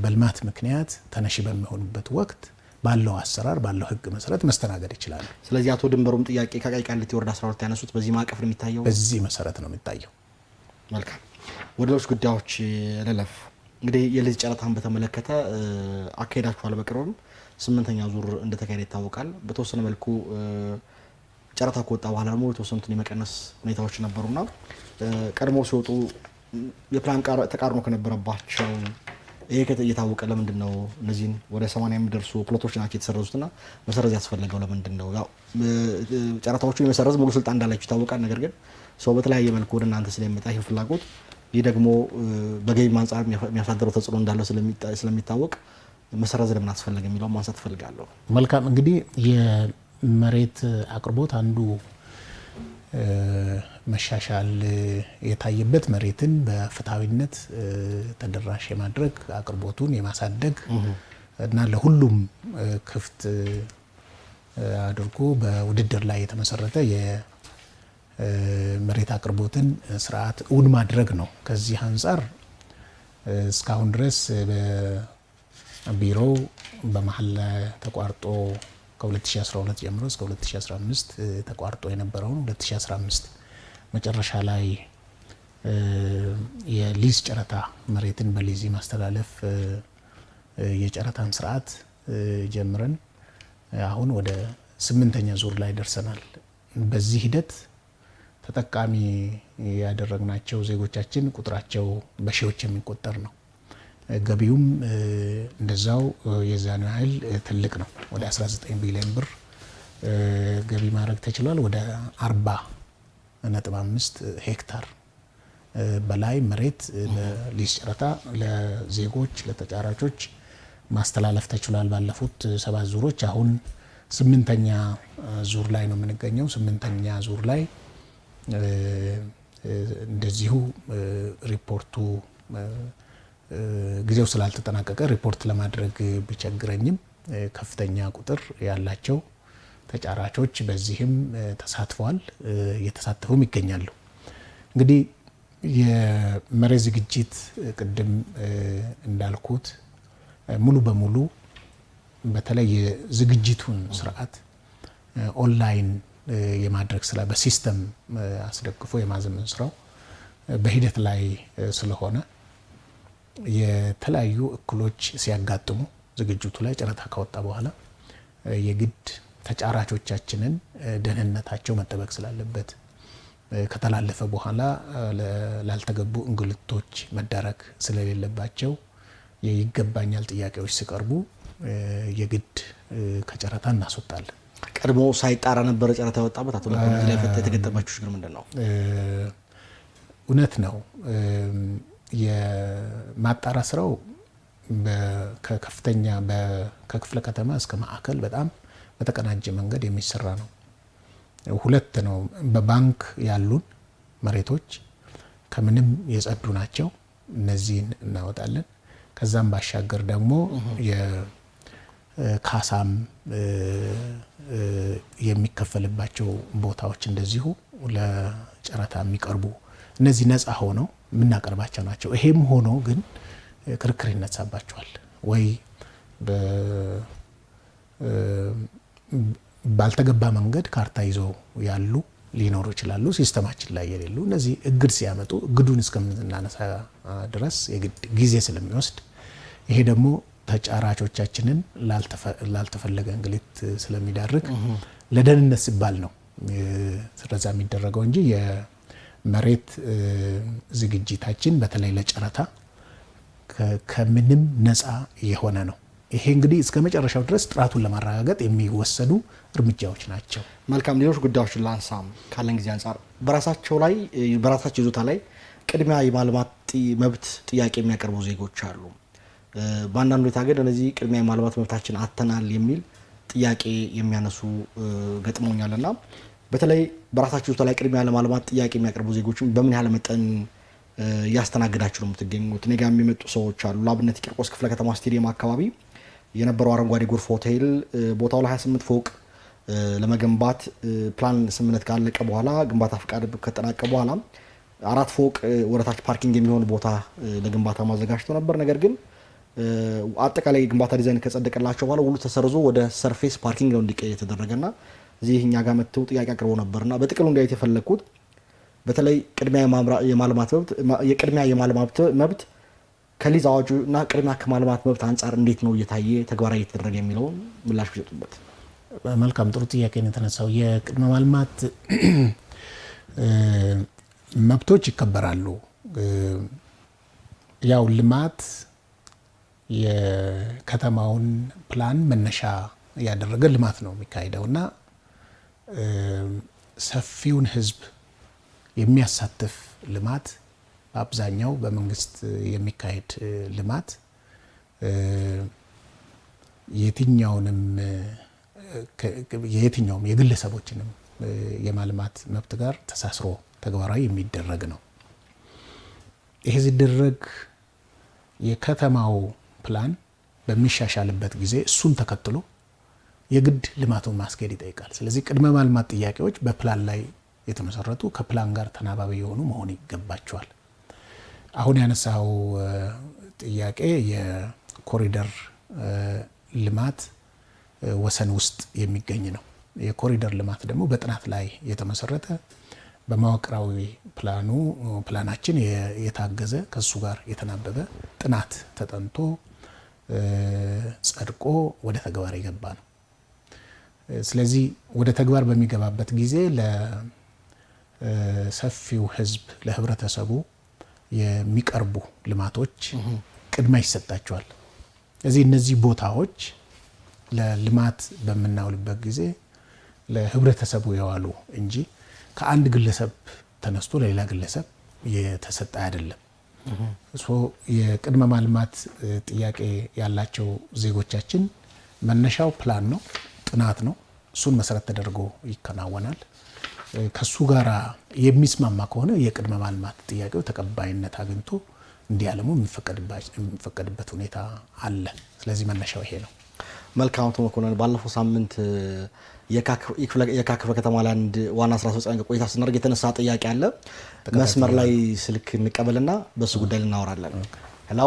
በልማት ምክንያት ተነሺ በሚሆኑበት ወቅት ባለው አሰራር ባለው ህግ መሰረት መስተናገድ ይችላሉ። ስለዚህ አቶ ድንበሩም ጥያቄ ከቃቂ ቃሊቲ ወረዳ 12 ያነሱት በዚህ ማዕቀፍ ነው የሚታየው፣ በዚህ መሰረት ነው የሚታየው። መልካም ወደ ሌሎች ጉዳዮች ለለፍ። እንግዲህ የሊዝ ጨረታን በተመለከተ አካሄዳችኋል። በቅርብም 8ኛ ዙር እንደተካሄደ ይታወቃል። በተወሰነ መልኩ ጨረታ ከወጣ በኋላ ደግሞ የተወሰኑትን የመቀነስ ሁኔታዎች ነበሩና ቀድሞ ሲወጡ የፕላን ተቃርኖ ከነበረባቸው ይሄ እየታወቀ ለምንድን ነው እነዚህን ወደ 80 የሚደርሱ ፕሎቶች ናቸው የተሰረዙትና መሰረዝ ያስፈለገው ለምንድን ነው? ያው ጨረታዎቹ የመሰረዝ ሙሉ ስልጣን እንዳላችሁ ይታወቃል። ነገር ግን ሰው በተለያየ መልኩ ወደ እናንተ ስለሚመጣ ይሄን ፍላጎት ይህ ደግሞ በገቢ አንጻር የሚያሳድረው ተጽዕኖ እንዳለው ስለሚታወቅ መሰረዝ ለምን አስፈለገ የሚለው ማንሳት ፈልጋለሁ። መልካም እንግዲህ የመሬት አቅርቦት አንዱ መሻሻል የታየበት መሬትን በፍትሃዊነት ተደራሽ የማድረግ አቅርቦቱን የማሳደግ እና ለሁሉም ክፍት አድርጎ በውድድር ላይ የተመሰረተ የመሬት አቅርቦትን ስርዓት እውን ማድረግ ነው። ከዚህ አንጻር እስካሁን ድረስ በቢሮው በመሀል ተቋርጦ ከ2012 ጀምሮ እስከ 2015 ተቋርጦ የነበረውን 2015 መጨረሻ ላይ የሊዝ ጨረታ መሬትን በሊዝ ማስተላለፍ የጨረታን ስርዓት ጀምረን አሁን ወደ 8ኛ ዙር ላይ ደርሰናል። በዚህ ሂደት ተጠቃሚ ያደረግናቸው ዜጎቻችን ቁጥራቸው በሺዎች የሚቆጠር ነው። ገቢውም እንደዛው የዛን ያህል ትልቅ ነው። ወደ 19 ቢሊዮን ብር ገቢ ማድረግ ተችሏል። ወደ 40.5 ሄክታር በላይ መሬት በሊዝ ጨረታ ለዜጎች ለተጫራቾች ማስተላለፍ ተችሏል። ባለፉት 7 ዙሮች አሁን 8ኛ ዙር ላይ ነው የምንገኘው። 8ኛ ዙር ላይ እንደዚሁ ሪፖርቱ ጊዜው ስላልተጠናቀቀ ሪፖርት ለማድረግ ቢቸግረኝም ከፍተኛ ቁጥር ያላቸው ተጫራቾች በዚህም ተሳትፈዋል፣ እየተሳተፉም ይገኛሉ። እንግዲህ የመሬት ዝግጅት ቅድም እንዳልኩት ሙሉ በሙሉ በተለይ የዝግጅቱን ስርዓት ኦንላይን የማድረግ ስራ በሲስተም አስደግፎ የማዘመን ስራው በሂደት ላይ ስለሆነ የተለያዩ እክሎች ሲያጋጥሙ ዝግጅቱ ላይ ጨረታ ካወጣ በኋላ የግድ ተጫራቾቻችንን ደህንነታቸው መጠበቅ ስላለበት ከተላለፈ በኋላ ላልተገቡ እንግልቶች መዳረግ ስለሌለባቸው ይገባኛል ጥያቄዎች ሲቀርቡ የግድ ከጨረታ እናስወጣለን። ቀድሞ ሳይጣራ ነበር ጨረታ ያወጣበት። አቶ ለኮን ላይ የተገጠማችሁ ችግር ምንድን ነው? እውነት ነው። የማጣራ ስራው ከከፍተኛ ከክፍለ ከተማ እስከ ማዕከል በጣም በተቀናጀ መንገድ የሚሰራ ነው። ሁለት ነው። በባንክ ያሉን መሬቶች ከምንም የጸዱ ናቸው። እነዚህን እናወጣለን። ከዛም ባሻገር ደግሞ የካሳም የሚከፈልባቸው ቦታዎች እንደዚሁ ለጨረታ የሚቀርቡ እነዚህ ነፃ ሆነው የምናቀርባቸው ናቸው። ይሄም ሆኖ ግን ክርክር ይነሳባቸዋል ወይ ባልተገባ መንገድ ካርታ ይዘው ያሉ ሊኖሩ ይችላሉ። ሲስተማችን ላይ የሌሉ እነዚህ እግድ ሲያመጡ እግዱን እስከምናነሳ ድረስ የግድ ጊዜ ስለሚወስድ ይሄ ደግሞ ተጫራቾቻችንን ላልተፈለገ እንግልት ስለሚዳርግ ለደህንነት ሲባል ነው ስለዛ የሚደረገው እንጂ የመሬት ዝግጅታችን በተለይ ለጨረታ ከምንም ነፃ የሆነ ነው። ይሄ እንግዲህ እስከ መጨረሻው ድረስ ጥራቱን ለማረጋገጥ የሚወሰዱ እርምጃዎች ናቸው። መልካም። ሌሎች ጉዳዮችን ላንሳም ካለን ጊዜ አንጻር በራሳቸው ይዞታ ላይ ቅድሚያ የማልማት መብት ጥያቄ የሚያቀርቡ ዜጎች አሉ። በአንዳንድ ሁኔታ ግን እነዚህ ቅድሚያ የማልማት መብታችን አተናል የሚል ጥያቄ የሚያነሱ ገጥሞኛልና በተለይ በራሳቸው ይዞታ ላይ ቅድሚያ ለማልማት ጥያቄ የሚያቀርቡ ዜጎችን በምን ያህል መጠን እያስተናገዳችሁ ነው የምትገኙት? እኔ ጋር የሚመጡ ሰዎች አሉ። ለአብነት ቂርቆስ ክፍለ ከተማ ስቴዲየም አካባቢ የነበረው አረንጓዴ ጎርፍ ሆቴል ቦታው ላይ 28 ፎቅ ለመገንባት ፕላን ስምምነት ካለቀ በኋላ ግንባታ ፈቃድ ከተጠናቀቀ በኋላ 4 ፎቅ ወደታች ፓርኪንግ የሚሆን ቦታ ለግንባታ ማዘጋጅቶ ነበር። ነገር ግን አጠቃላይ ግንባታ ዲዛይን ከጸደቀላቸው በኋላ ሁሉ ተሰርዞ ወደ ሰርፌስ ፓርኪንግ ነው እንዲቀየር የተደረገና እዚህ እኛ ጋር መጥተው ጥያቄ አቅርበው ነበርና በጥቅሉ እንዲያዩት የፈለኩት በተለይ ቅድሚያ የማልማት መብት ከሊዝ አዋጁ እና ቅድሚያ ከማልማት መብት አንጻር እንዴት ነው እየታየ ተግባራዊ እየተደረገ የሚለውን ምላሽ ቢሰጡበት። መልካም፣ ጥሩ ጥያቄ ነው የተነሳው። የቅድመ ማልማት መብቶች ይከበራሉ። ያው ልማት የከተማውን ፕላን መነሻ ያደረገ ልማት ነው የሚካሄደው እና ሰፊውን ሕዝብ የሚያሳትፍ ልማት በአብዛኛው በመንግስት የሚካሄድ ልማት የትኛውም የግለሰቦችንም የማልማት መብት ጋር ተሳስሮ ተግባራዊ የሚደረግ ነው። ይሄ ሲደረግ የከተማው ፕላን በሚሻሻልበት ጊዜ እሱን ተከትሎ የግድ ልማቱን ማስኬድ ይጠይቃል። ስለዚህ ቅድመ ማልማት ጥያቄዎች በፕላን ላይ የተመሰረቱ ከፕላን ጋር ተናባቢ የሆኑ መሆን ይገባቸዋል። አሁን ያነሳው ጥያቄ የኮሪደር ልማት ወሰን ውስጥ የሚገኝ ነው። የኮሪደር ልማት ደግሞ በጥናት ላይ የተመሰረተ በመዋቅራዊ ፕላናችን የታገዘ ከሱ ጋር የተናበበ ጥናት ተጠንቶ ጸድቆ ወደ ተግባር የገባ ነው። ስለዚህ ወደ ተግባር በሚገባበት ጊዜ ለሰፊው ሕዝብ ለህብረተሰቡ የሚቀርቡ ልማቶች ቅድሚያ ይሰጣቸዋል። ስለዚህ እነዚህ ቦታዎች ለልማት በምናውልበት ጊዜ ለህብረተሰቡ የዋሉ እንጂ ከአንድ ግለሰብ ተነስቶ ለሌላ ግለሰብ የተሰጠ አይደለም። የቅድመ ማልማት ጥያቄ ያላቸው ዜጎቻችን መነሻው ፕላን ነው፣ ጥናት ነው። እሱን መሰረት ተደርጎ ይከናወናል። ከሱ ጋራ የሚስማማ ከሆነ የቅድመ ማልማት ጥያቄው ተቀባይነት አግኝቶ እንዲያለሙ የሚፈቀድበት ሁኔታ አለ። ስለዚህ መነሻው ይሄ ነው። መልካም አቶ መኮንን፣ ባለፈው ሳምንት የካ ክፍለ ከተማ ላይ አንድ ዋና ስራ አስፈጻሚ ቆይታ ስናደርግ የተነሳ ጥያቄ አለ። መስመር ላይ ስልክ እንቀበልና በሱ ጉዳይ ልናወራለን። ሄሎ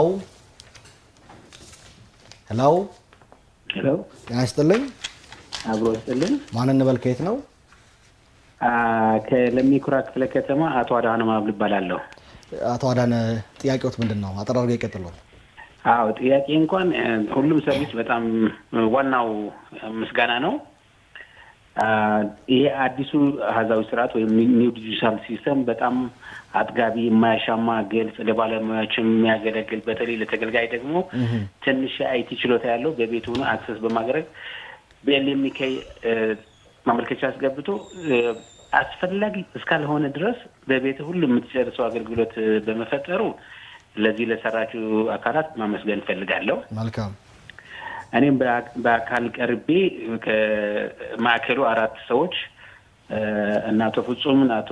ሄሎ ሄሎ፣ ጤና ይስጥልኝ። አብሮ ይስጥልኝ። ማን እንበል? ከየት ነው? ከለሚ ኩራ ክፍለ ከተማ አቶ አዳነ ማብል እባላለሁ። አቶ አዳነ፣ ጥያቄዎት ምንድን ነው? አጠር አድርገው ይቀጥሉ። አዎ፣ ጥያቄ እንኳን ሁሉም ሰርቪስ በጣም ዋናው ምስጋና ነው። ይሄ አዲሱ አሃዛዊ ስርዓት ወይም ኒው ዲጂታል ሲስተም በጣም አጥጋቢ፣ የማያሻማ፣ ግልጽ፣ ለባለሙያዎችም የሚያገለግል በተለይ ለተገልጋይ ደግሞ ትንሽ አይቲ ችሎታ ያለው በቤቱ ሆኖ አክሰስ በማድረግ በኤልኤምኬ ማመልከቻ አስገብቶ አስፈላጊ እስካልሆነ ድረስ በቤት ሁሉ የምትጨርሰው አገልግሎት በመፈጠሩ ለዚህ ለሰራችሁ አካላት ማመስገን እፈልጋለሁ። መልካም። እኔም በአካል ቀርቤ ከማዕከሉ 4 ሰዎች እና አቶ ፍጹም እና አቶ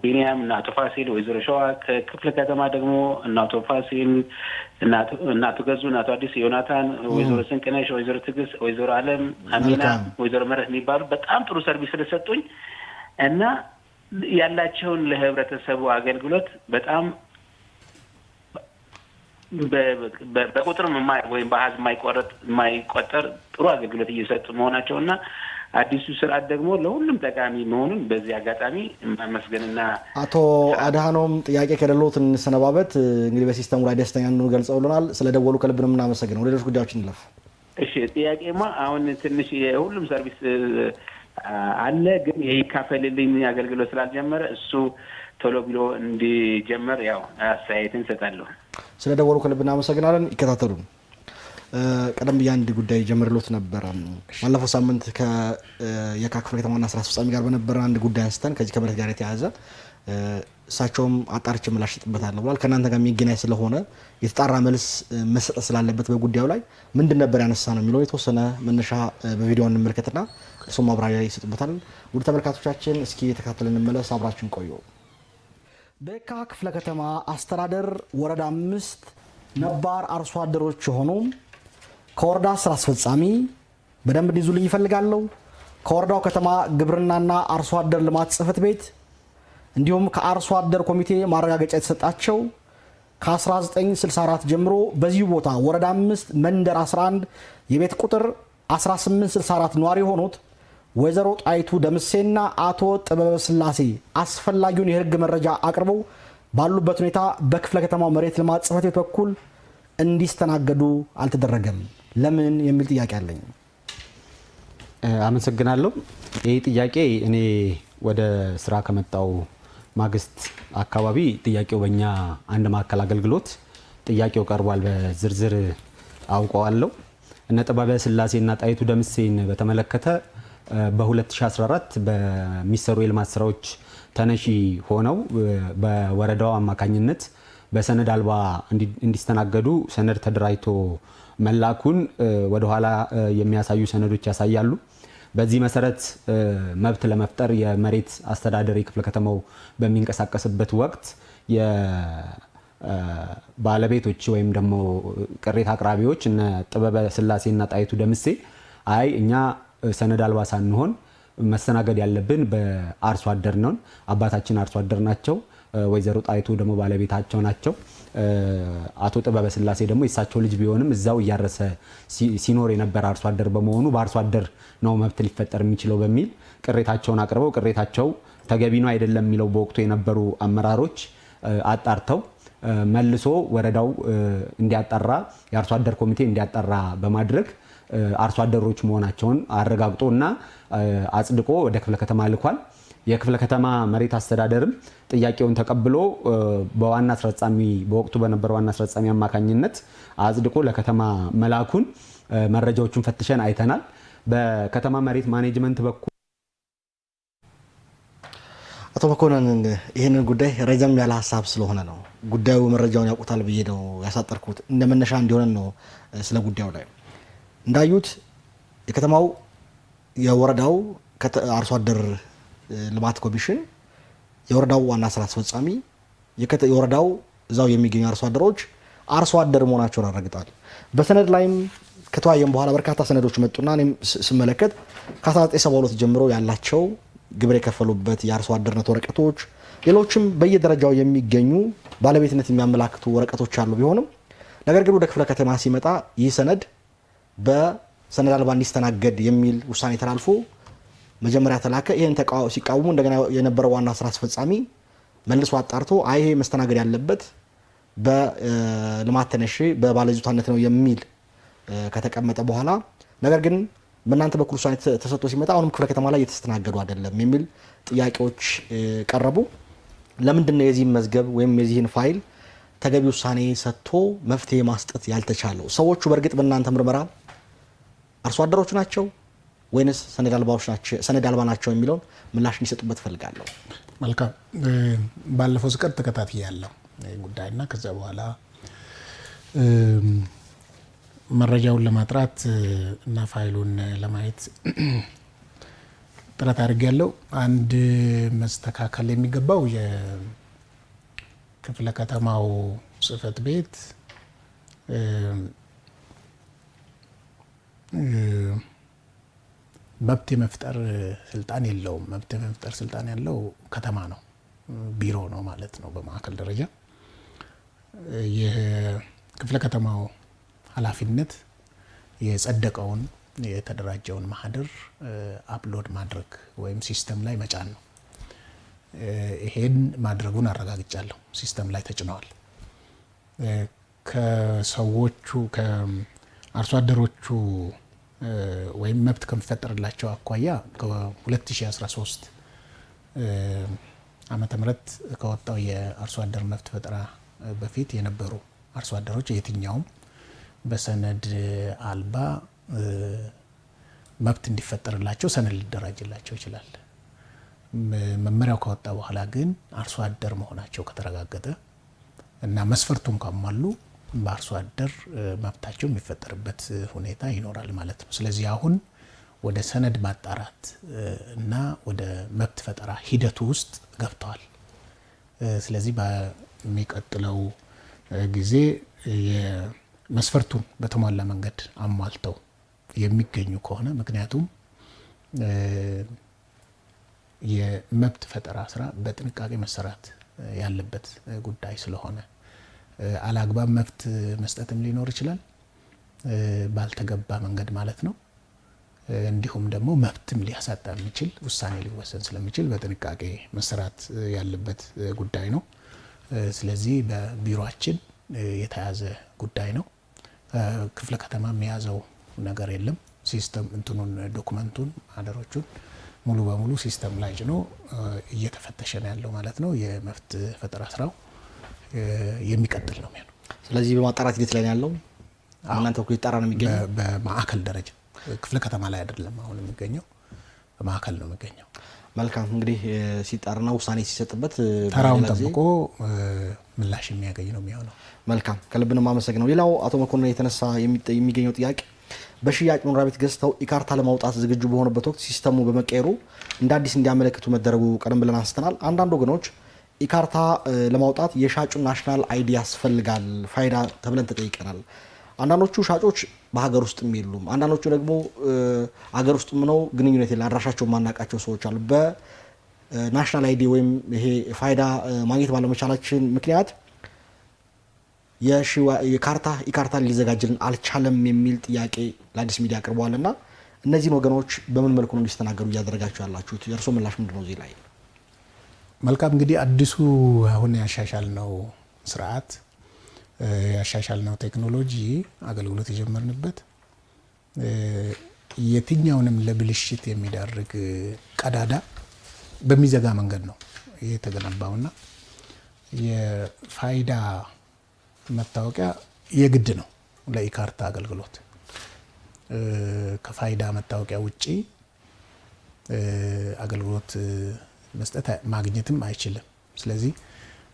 ቢኒያም እና አቶ ፋሲል ወይዘሮ ሸዋ ከክፍለ ከተማ ደግሞ እና አቶ ፋሲል እና አቶ ገዙ እና አቶ አዲስ ዮናታን ወይዘሮ ስንቅነሽ ወይዘሮ ትግስት ወይዘሮ አለም አሚና ወይዘሮ መረት የሚባሉ በጣም ጥሩ ሰርቪስ ስለሰጡኝ እና ያላቸውን ለህብረተሰቡ አገልግሎት በጣም በቁጥር ወይም በአሃዝ የማይቆጠር ጥሩ አገልግሎት እየሰጡ መሆናቸውና አዲሱ ስርዓት ደግሞ ለሁሉም ጠቃሚ መሆኑን በዚህ አጋጣሚ ማመስገንና አቶ አድሃኖም ጥያቄ ከደሎት እንሰነባበት። እንግዲህ በሲስተሙ ላይ ደስተኛ ነው ገልጸውልናል። ስለደወሉ ከልብ ነው የምናመሰግነው። ሌሎች ጉዳዮች እንለፍ። እሺ፣ ጥያቄማ አሁን ትንሽ የሁሉም ሰርቪስ አለ፣ ግን ይካፈልልኝ አገልግሎት ስላልጀመረ እሱ ቶሎ ብሎ እንዲጀመር ያው አስተያየትን ሰጣለሁ። ስለደወሉ ከልብ እናመሰግናለን። ይከታተሉን። ቀደም ብዬ አንድ ጉዳይ ጀምርሎት ነበረ። ባለፈው ሳምንት ከየካ ክፍለ ከተማና ስራ አስፈጻሚ ጋር በነበረ አንድ ጉዳይ አንስተን ከዚህ ከመሬት ጋር የተያያዘ እሳቸውም አጣርቼ ምላሽ እሰጥበታለሁ ብሏል። ከእናንተ ጋር የሚገናኝ ስለሆነ የተጣራ መልስ መሰጠት ስላለበት በጉዳዩ ላይ ምንድን ነበር ያነሳ ነው የሚለው የተወሰነ መነሻ በቪዲዮ እንመልከትና እሱም ማብራሪያ ይሰጥበታል። ውድ ተመልካቾቻችን እስኪ የተከታተልን እንመለስ። አብራችን ቆዩ። በየካ ክፍለ ከተማ አስተዳደር ወረዳ 5 ነባር አርሶ አደሮች የሆኑ ከወረዳ ስራ አስፈጻሚ በደንብ እንዲይዙልኝ ይፈልጋለሁ። ከወረዳው ከተማ ግብርናና አርሶ አደር ልማት ጽሕፈት ቤት እንዲሁም ከአርሶ አደር ኮሚቴ ማረጋገጫ የተሰጣቸው ከ1964 ጀምሮ በዚሁ ቦታ ወረዳ 5 መንደር 11 የቤት ቁጥር 1864 ነዋሪ የሆኑት ወይዘሮ ጣይቱ ደምሴና አቶ ጥበበ ስላሴ አስፈላጊውን የሕግ መረጃ አቅርበው ባሉበት ሁኔታ በክፍለ ከተማው መሬት ልማት ጽሕፈት ቤት በኩል እንዲስተናገዱ አልተደረገም። ለምን የሚል ጥያቄ አለኝ። አመሰግናለሁ። ይህ ጥያቄ እኔ ወደ ስራ ከመጣው ማግስት አካባቢ ጥያቄው በእኛ አንድ ማዕከል አገልግሎት ጥያቄው ቀርቧል። በዝርዝር አውቀዋለሁ። እነ ጥበበ ስላሴና ጣይቱ ደምሴን በተመለከተ በ2014 በሚሰሩ የልማት ስራዎች ተነሺ ሆነው በወረዳው አማካኝነት በሰነድ አልባ እንዲስተናገዱ ሰነድ ተደራጅቶ መላኩን ወደኋላ የሚያሳዩ ሰነዶች ያሳያሉ። በዚህ መሰረት መብት ለመፍጠር የመሬት አስተዳደር የክፍለ ከተማው በሚንቀሳቀስበት ወቅት የባለቤቶች ወይም ደግሞ ቅሬታ አቅራቢዎች እነ ጥበበ ስላሴና ጣይቱ ደምሴ አይ እኛ ሰነድ አልባ ሳንሆን መስተናገድ ያለብን በአርሶ አደር ነው፣ አባታችን አርሶ አደር ናቸው፣ ወይዘሮ ጣይቱ ደግሞ ባለቤታቸው ናቸው፣ አቶ ጥበበ ስላሴ ደግሞ የሳቸው ልጅ ቢሆንም እዛው እያረሰ ሲኖር የነበረ አርሶ አደር በመሆኑ በአርሶ አደር ነው መብት ሊፈጠር የሚችለው በሚል ቅሬታቸውን አቅርበው ቅሬታቸው ተገቢ ነው አይደለም የሚለው በወቅቱ የነበሩ አመራሮች አጣርተው መልሶ ወረዳው እንዲያጣራ የአርሶ አደር ኮሚቴ እንዲያጣራ በማድረግ አርሶ አደሮች መሆናቸውን አረጋግጦና አጽድቆ ወደ ክፍለ ከተማ ልኳል። የክፍለ ከተማ መሬት አስተዳደርም ጥያቄውን ተቀብሎ በዋና አስፈጻሚ በወቅቱ በነበረው ዋና አስፈጻሚ አማካኝነት አጽድቆ ለከተማ መላኩን መረጃዎቹን ፈትሸን አይተናል። በከተማ መሬት ማኔጅመንት በኩል አቶ መኮንን ይህንን ጉዳይ ረዘም ያለ ሀሳብ ስለሆነ ነው ጉዳዩ መረጃውን ያውቁታል ብዬ ነው ያሳጠርኩት። እንደ መነሻ እንዲሆን ነው ስለ ጉዳዩ ላይ እንዳዩት የከተማው የወረዳው አርሶ አደር ልማት ኮሚሽን የወረዳው ዋና ስራ አስፈጻሚ የወረዳው እዛው የሚገኙ አርሶ አደሮች አርሶ አደር መሆናቸውን አረጋግጠዋል። በሰነድ ላይም ከተወያየን በኋላ በርካታ ሰነዶች መጡና እኔም ስመለከት ከ1972 ጀምሮ ያላቸው ግብር የከፈሉበት የአርሶ አደርነት ወረቀቶች፣ ሌሎችም በየደረጃው የሚገኙ ባለቤትነት የሚያመላክቱ ወረቀቶች አሉ። ቢሆንም ነገር ግን ወደ ክፍለ ከተማ ሲመጣ ይህ ሰነድ በሰነድ አልባ እንዲስተናገድ የሚል ውሳኔ ተላልፎ መጀመሪያ ተላከ። ይህን ሲቃወሙ እንደገና የነበረው ዋና ስራ አስፈጻሚ መልሶ አጣርቶ ይሄ መስተናገድ ያለበት በልማት ተነሺ በባለይዞታነት ነው የሚል ከተቀመጠ በኋላ ነገር ግን በእናንተ በኩል ውሳኔ ተሰጥቶ ሲመጣ አሁንም ክፍለ ከተማ ላይ እየተስተናገዱ አይደለም የሚል ጥያቄዎች ቀረቡ። ለምንድን ነው የዚህን መዝገብ ወይም የዚህን ፋይል ተገቢ ውሳኔ ሰጥቶ መፍትሄ ማስጠት ያልተቻለው? ሰዎቹ በእርግጥ በእናንተ ምርመራ አርሶ አደሮች ናቸው ወይንስ ሰነድ አልባ ናቸው የሚለውን ምላሽ እንዲሰጡበት ፈልጋለሁ። መልካም። ባለፈው ስቀር ተከታትያለሁ ጉዳይና ከዛ በኋላ መረጃውን ለማጥራት እና ፋይሉን ለማየት ጥረት አድርጌያለሁ። አንድ መስተካከል የሚገባው የክፍለ ከተማው ጽህፈት ቤት መብት የመፍጠር ስልጣን የለውም። መብት የመፍጠር ስልጣን ያለው ከተማ ነው፣ ቢሮ ነው ማለት ነው በማዕከል ደረጃ። የክፍለ ከተማው ኃላፊነት የጸደቀውን የተደራጀውን ማህደር አፕሎድ ማድረግ ወይም ሲስተም ላይ መጫን ነው። ይሄን ማድረጉን አረጋግጫለሁ። ሲስተም ላይ ተጭነዋል። ከሰዎቹ ከአርሶ አደሮቹ ወይም መብት ከሚፈጠርላቸው አኳያ ከ2013 ዓመተ ምህረት ከወጣው የአርሶ አደር መብት ፈጠራ በፊት የነበሩ አርሶ አደሮች የትኛውም በሰነድ አልባ መብት እንዲፈጠርላቸው ሰነድ ሊደራጅላቸው ይችላል። መመሪያው ከወጣ በኋላ ግን አርሶ አደር መሆናቸው ከተረጋገጠ እና መስፈርቱን ካሟሉ በአርሶ አደር መብታቸው የሚፈጠርበት ሁኔታ ይኖራል ማለት ነው። ስለዚህ አሁን ወደ ሰነድ ማጣራት እና ወደ መብት ፈጠራ ሂደቱ ውስጥ ገብተዋል። ስለዚህ በሚቀጥለው ጊዜ መስፈርቱን በተሟላ መንገድ አሟልተው የሚገኙ ከሆነ ምክንያቱም የመብት ፈጠራ ስራ በጥንቃቄ መሰራት ያለበት ጉዳይ ስለሆነ አላግባብ መብት መስጠትም ሊኖር ይችላል፣ ባልተገባ መንገድ ማለት ነው። እንዲሁም ደግሞ መብትም ሊያሳጣ የሚችል ውሳኔ ሊወሰን ስለሚችል በጥንቃቄ መሰራት ያለበት ጉዳይ ነው። ስለዚህ በቢሮአችን የተያዘ ጉዳይ ነው። ክፍለ ከተማ የያዘው ነገር የለም። ሲስተም እንትኑን ዶክመንቱን አደሮቹን ሙሉ በሙሉ ሲስተም ላይ ጭኖ እየተፈተሸ ነው ያለው ማለት ነው። የመብት ፈጠራ ስራው የሚቀጥል ነው የሚሆነው። ስለዚህ በማጣራት ሂደት ላይ ነው ያለው። እናንተ እኮ ይጣራ ነው የሚገኘው በማዕከል ደረጃ ክፍለ ከተማ ላይ አይደለም አሁን የሚገኘው፣ በማዕከል ነው የሚገኘው። መልካም እንግዲህ ሲጣርና ውሳኔ ሲሰጥበት ተራውን ጠብቆ ምላሽ የሚያገኝ ነው የሚሆነው። መልካም ከልብ ነው የማመሰግነው። ሌላው አቶ መኮንን የተነሳ የሚገኘው ጥያቄ በሽያጭ መኖሪያ ቤት ገዝተው ኢካርታ ለማውጣት ዝግጁ በሆነበት ወቅት ሲስተሙ በመቀየሩ እንደ አዲስ እንዲያመለክቱ መደረጉ ቀደም ብለን አንስተናል። አንዳንድ ወገኖች ኢካርታ ለማውጣት የሻጩን ናሽናል አይዲ ያስፈልጋል ፋይዳ ተብለን ተጠይቀናል። አንዳንዶቹ ሻጮች በሀገር ውስጥም የሉም፣ አንዳንዶቹ ደግሞ ሀገር ውስጥም ነው ግንኙነት የለ አድራሻቸው ማናቃቸው ሰዎች አሉ። በናሽናል አይዲ ወይም ይሄ ፋይዳ ማግኘት ባለመቻላችን ምክንያት ኢካርታ ሊዘጋጅልን አልቻለም የሚል ጥያቄ ለአዲስ ሚዲያ አቅርበዋል። እና እነዚህን ወገኖች በምን መልኩ ነው እንዲስተናገዱ እያደረጋችሁ ያላችሁት? የእርስዎ ምላሽ ምንድን ነው እዚህ ላይ? መልካም እንግዲህ አዲሱ አሁን ያሻሻልነው ስርዓት ያሻሻልነው ቴክኖሎጂ አገልግሎት የጀመርንበት የትኛውንም ለብልሽት የሚዳርግ ቀዳዳ በሚዘጋ መንገድ ነው የተገነባውና የፋይዳ መታወቂያ የግድ ነው ለኢካርታ አገልግሎት። ከፋይዳ መታወቂያ ውጪ አገልግሎት መስጠት ማግኘትም አይችልም። ስለዚህ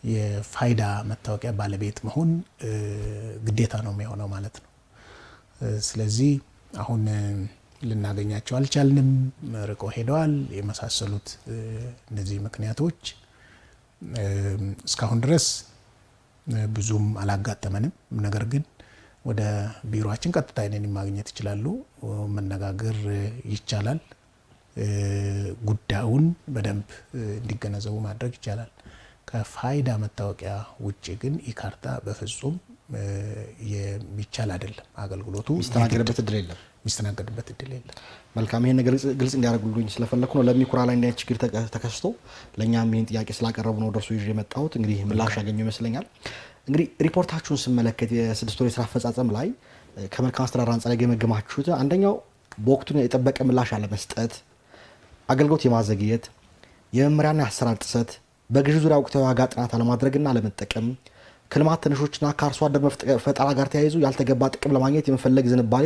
የፋይዳ መታወቂያ ባለቤት መሆን ግዴታ ነው የሚሆነው ማለት ነው። ስለዚህ አሁን ልናገኛቸው አልቻልንም፣ ርቀው ሄደዋል የመሳሰሉት እነዚህ ምክንያቶች እስካሁን ድረስ ብዙም አላጋጠመንም። ነገር ግን ወደ ቢሮአችን ቀጥታ እኔን ማግኘት ይችላሉ፣ መነጋገር ይቻላል፣ ጉዳዩን በደንብ እንዲገነዘቡ ማድረግ ይቻላል። ከፋይዳ መታወቂያ ውጭ ግን ኢካርታ በፍጹም የሚቻል አይደለም። አገልግሎቱ የሚስተናገድበት እድል የለም። መልካም ይሄን ነገር ግልጽ እንዲያደርጉልኝ ስለፈለኩ ነው። ለሚኩራ ላይ እንዲህ ችግር ተከስቶ ለኛም ይሄን ጥያቄ ስላቀረቡ ነው ደርሶ ይዤ የመጣሁት። እንግዲህ ምላሽ ያገኘው ይመስለኛል። እንግዲህ ሪፖርታችሁን ስመለከት የ6 ወር የስራ አፈጻጸም ላይ ከመልካም አስተዳደር አንጻር የገመገማችሁት አንደኛው በወቅቱ የጠበቀ ምላሽ አለመስጠት፣ አገልግሎት የማዘግየት፣ የመመሪያና የአሰራር ጥሰት፣ በግዢ ዙሪያ ወቅታዊ ዋጋ ጥናት አለማድረግና አለመጠቀም፣ ከልማት ተነሾችና ከአርሶ አደር ፈጠራ ጋር ተያይዞ ያልተገባ ጥቅም ለማግኘት የመፈለግ ዝንባሌ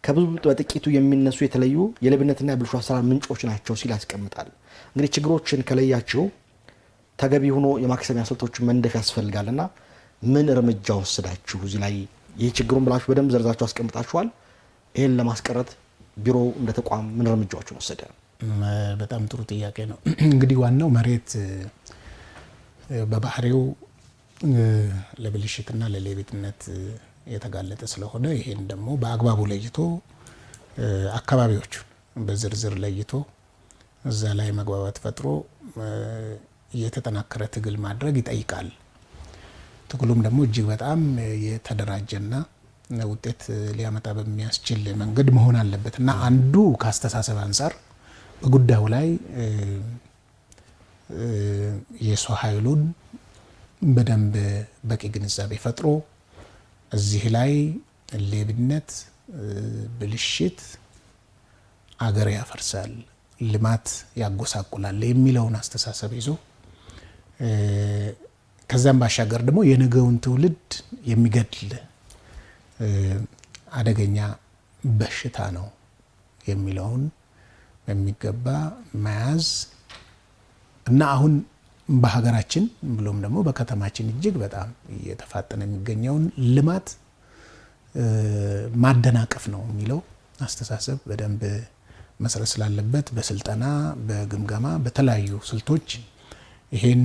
ከብዙ በጥቂቱ የሚነሱ የተለዩ የሌብነትና የብልሹ አሰራር ምንጮች ናቸው ሲል ያስቀምጣል። እንግዲህ ችግሮችን ከለያቸው ተገቢ ሆኖ የማክሰሚያ ስልቶችን መንደፍ ያስፈልጋልና ምን እርምጃ ወሰዳችሁ? እዚህ ላይ ይህ ችግሩን ብላችሁ በደንብ ዘርዛችሁ አስቀምጣችኋል። ይህን ለማስቀረት ቢሮ እንደ ተቋም ምን እርምጃዎችን ወሰደ? በጣም ጥሩ ጥያቄ ነው። እንግዲህ ዋናው መሬት በባህሪው ለብልሽትና ለሌብነት የተጋለጠ ስለሆነ ይሄን ደግሞ በአግባቡ ለይቶ አካባቢዎቹ በዝርዝር ለይቶ እዛ ላይ መግባባት ፈጥሮ የተጠናከረ ትግል ማድረግ ይጠይቃል። ትግሉም ደግሞ እጅግ በጣም የተደራጀና ውጤት ሊያመጣ በሚያስችል መንገድ መሆን አለበት እና አንዱ ከአስተሳሰብ አንጻር በጉዳዩ ላይ የሰው ኃይሉን በደንብ በቂ ግንዛቤ ፈጥሮ እዚህ ላይ ሌብነት፣ ብልሽት አገር ያፈርሳል፣ ልማት ያጎሳቁላል የሚለውን አስተሳሰብ ይዞ ከዛም ባሻገር ደግሞ የነገውን ትውልድ የሚገድል አደገኛ በሽታ ነው የሚለውን በሚገባ መያዝ እና አሁን በሀገራችን ብሎም ደግሞ በከተማችን እጅግ በጣም እየተፋጠነ የሚገኘውን ልማት ማደናቀፍ ነው የሚለው አስተሳሰብ በደንብ መስረት ስላለበት በስልጠና በግምገማ በተለያዩ ስልቶች ይሄን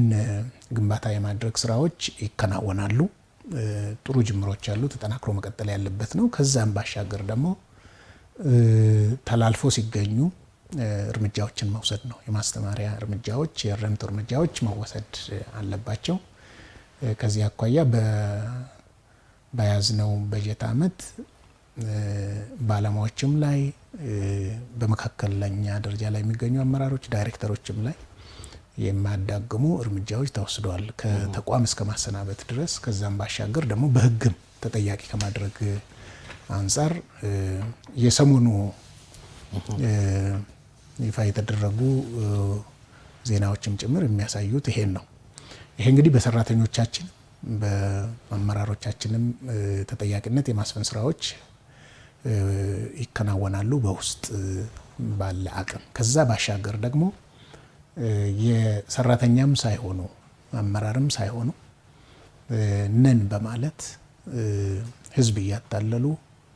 ግንባታ የማድረግ ስራዎች ይከናወናሉ። ጥሩ ጅምሮች አሉ፣ ተጠናክሮ መቀጠል ያለበት ነው። ከዛም ባሻገር ደግሞ ተላልፎ ሲገኙ እርምጃዎችን መውሰድ ነው። የማስተማሪያ እርምጃዎች፣ የእርምት እርምጃዎች መወሰድ አለባቸው። ከዚህ አኳያ በያዝነው በጀት ዓመት ባለሙያዎችም ላይ በመካከለኛ ደረጃ ላይ የሚገኙ አመራሮች፣ ዳይሬክተሮችም ላይ የማያዳግሙ እርምጃዎች ተወስደዋል፣ ከተቋም እስከ ማሰናበት ድረስ። ከዛም ባሻገር ደግሞ በሕግም ተጠያቂ ከማድረግ አንጻር የሰሞኑ ይፋ የተደረጉ ዜናዎችም ጭምር የሚያሳዩት ይሄን ነው። ይሄ እንግዲህ በሰራተኞቻችን በአመራሮቻችንም ተጠያቂነት የማስፈን ስራዎች ይከናወናሉ በውስጥ ባለ አቅም። ከዛ ባሻገር ደግሞ የሰራተኛም ሳይሆኑ አመራርም ሳይሆኑ ነን በማለት ህዝብ እያታለሉ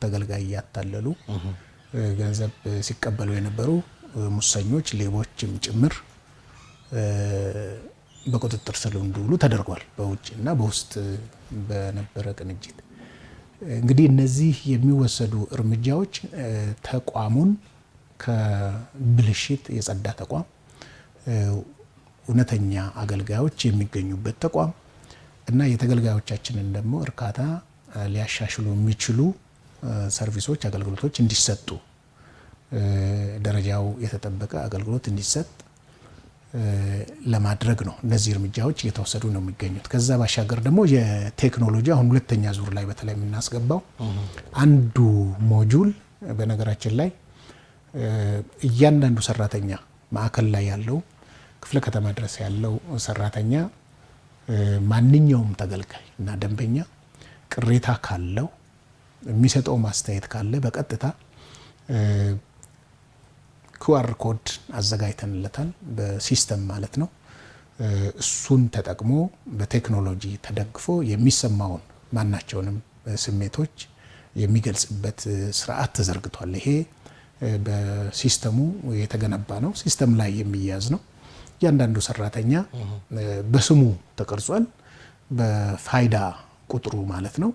ተገልጋይ እያታለሉ ገንዘብ ሲቀበሉ የነበሩ ሙሰኞች፣ ሌቦችም ጭምር በቁጥጥር ስር እንዲውሉ ተደርጓል። በውጭ እና በውስጥ በነበረ ቅንጅት እንግዲህ እነዚህ የሚወሰዱ እርምጃዎች ተቋሙን ከብልሽት የጸዳ ተቋም፣ እውነተኛ አገልጋዮች የሚገኙበት ተቋም እና የተገልጋዮቻችንን ደግሞ እርካታ ሊያሻሽሉ የሚችሉ ሰርቪሶች፣ አገልግሎቶች እንዲሰጡ ደረጃው የተጠበቀ አገልግሎት እንዲሰጥ ለማድረግ ነው። እነዚህ እርምጃዎች እየተወሰዱ ነው የሚገኙት። ከዛ ባሻገር ደግሞ የቴክኖሎጂ አሁን ሁለተኛ ዙር ላይ በተለይ የምናስገባው አንዱ ሞጁል በነገራችን ላይ እያንዳንዱ ሰራተኛ ማዕከል ላይ ያለው ክፍለ ከተማ ድረስ ያለው ሰራተኛ ማንኛውም ተገልጋይ እና ደንበኛ ቅሬታ ካለው የሚሰጠው ማስተያየት ካለ በቀጥታ QR ኮድ አዘጋጅተንለታል፣ በሲስተም ማለት ነው። እሱን ተጠቅሞ በቴክኖሎጂ ተደግፎ የሚሰማውን ማናቸውንም ስሜቶች የሚገልጽበት ስርዓት ተዘርግቷል። ይሄ በሲስተሙ የተገነባ ነው፣ ሲስተም ላይ የሚያዝ ነው። እያንዳንዱ ሰራተኛ በስሙ ተቀርጿል፣ በፋይዳ ቁጥሩ ማለት ነው።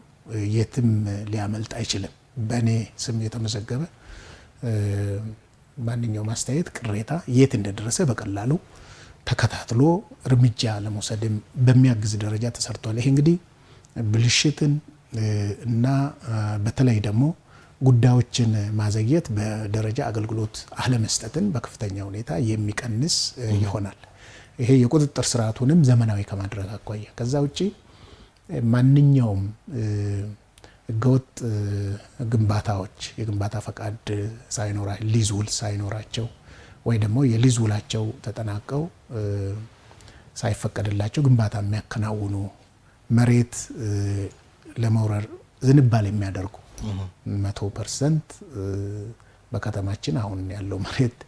የትም ሊያመልጥ አይችልም። በእኔ ስም የተመዘገበ ማንኛውም አስተያየት፣ ቅሬታ የት እንደደረሰ በቀላሉ ተከታትሎ እርምጃ ለመውሰድ በሚያግዝ ደረጃ ተሰርቷል። ይሄ እንግዲህ ብልሽትን እና በተለይ ደግሞ ጉዳዮችን ማዘግየት፣ በደረጃ አገልግሎት አለመስጠትን በከፍተኛ ሁኔታ የሚቀንስ ይሆናል። ይሄ የቁጥጥር ስርዓቱንም ዘመናዊ ከማድረግ አኳያ ከዛ ውጪ ማንኛውም ህገወጥ ግንባታዎች የግንባታ ፈቃድ ሳይኖራ ሊዝ ውል ሳይኖራቸው ወይ ደግሞ የሊዝ ውላቸው ተጠናቀው ሳይፈቀድላቸው ግንባታ የሚያከናውኑ መሬት ለመውረር ዝንባሌ የሚያደርጉ 100% በከተማችን አሁን ያለው መሬት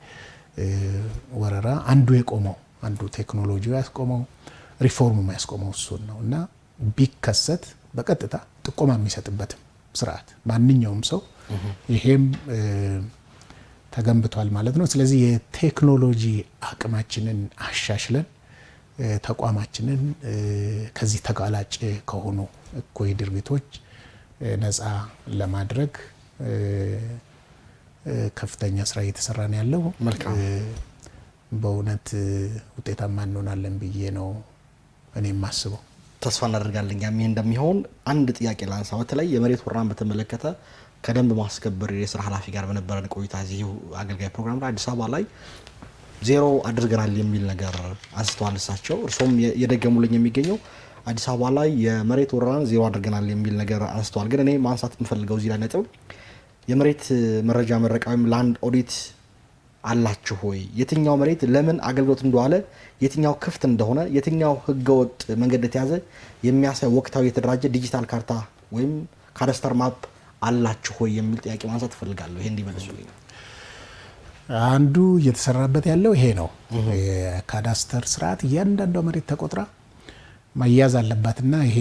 ወረራ አንዱ የቆመው አንዱ ቴክኖሎጂው ያስቆመው ሪፎርሙ ያስቆመው እሱን ነው እና ቢከሰት በቀጥታ ጥቆማ የሚሰጥበትም ስርዓት ማንኛውም ሰው ይሄም ተገንብቷል ማለት ነው። ስለዚህ የቴክኖሎጂ አቅማችንን አሻሽለን ተቋማችንን ከዚህ ተጋላጭ ከሆኑ እኩይ ድርጊቶች ነፃ ለማድረግ ከፍተኛ ስራ እየተሰራ ነው ያለው። በእውነት ውጤታማ እንሆናለን ብዬ ነው እኔ የማስበው። ተስፋ እናደርጋለን እኛም ይሄ እንደሚሆን። አንድ ጥያቄ ላንሳ። በተለይ የመሬት ወረራን በተመለከተ ከደንብ ማስከበር የስራ ኃላፊ ጋር በነበረን ቆይታ እዚህ አገልጋይ ፕሮግራም ላይ አዲስ አበባ ላይ ዜሮ አድርገናል የሚል ነገር አንስተዋል እሳቸው። እርሶም የደገሙልኝ የሚገኘው አዲስ አበባ ላይ የመሬት ወረራን ዜሮ አድርገናል የሚል ነገር አንስተዋል። ግን እኔ ማንሳት የምፈልገው እዚህ ላይ ነጥብ የመሬት መረጃ መረቃ ወይም ላንድ ኦዲት አላችሁ ሆይ? የትኛው መሬት ለምን አገልግሎት እንደዋለ፣ የትኛው ክፍት እንደሆነ፣ የትኛው ህገወጥ መንገድ የተያዘ የሚያሳይ ወቅታዊ የተደራጀ ዲጂታል ካርታ ወይም ካዳስተር ማፕ አላችሁ ሆይ የሚል ጥያቄ ማንሳት እፈልጋለሁ። ይሄ እንዲመልሱልኝ። አንዱ እየተሰራበት ያለው ይሄ ነው። የካዳስተር ስርዓት እያንዳንዷ መሬት ተቆጥራ መያዝ አለባትና ይሄ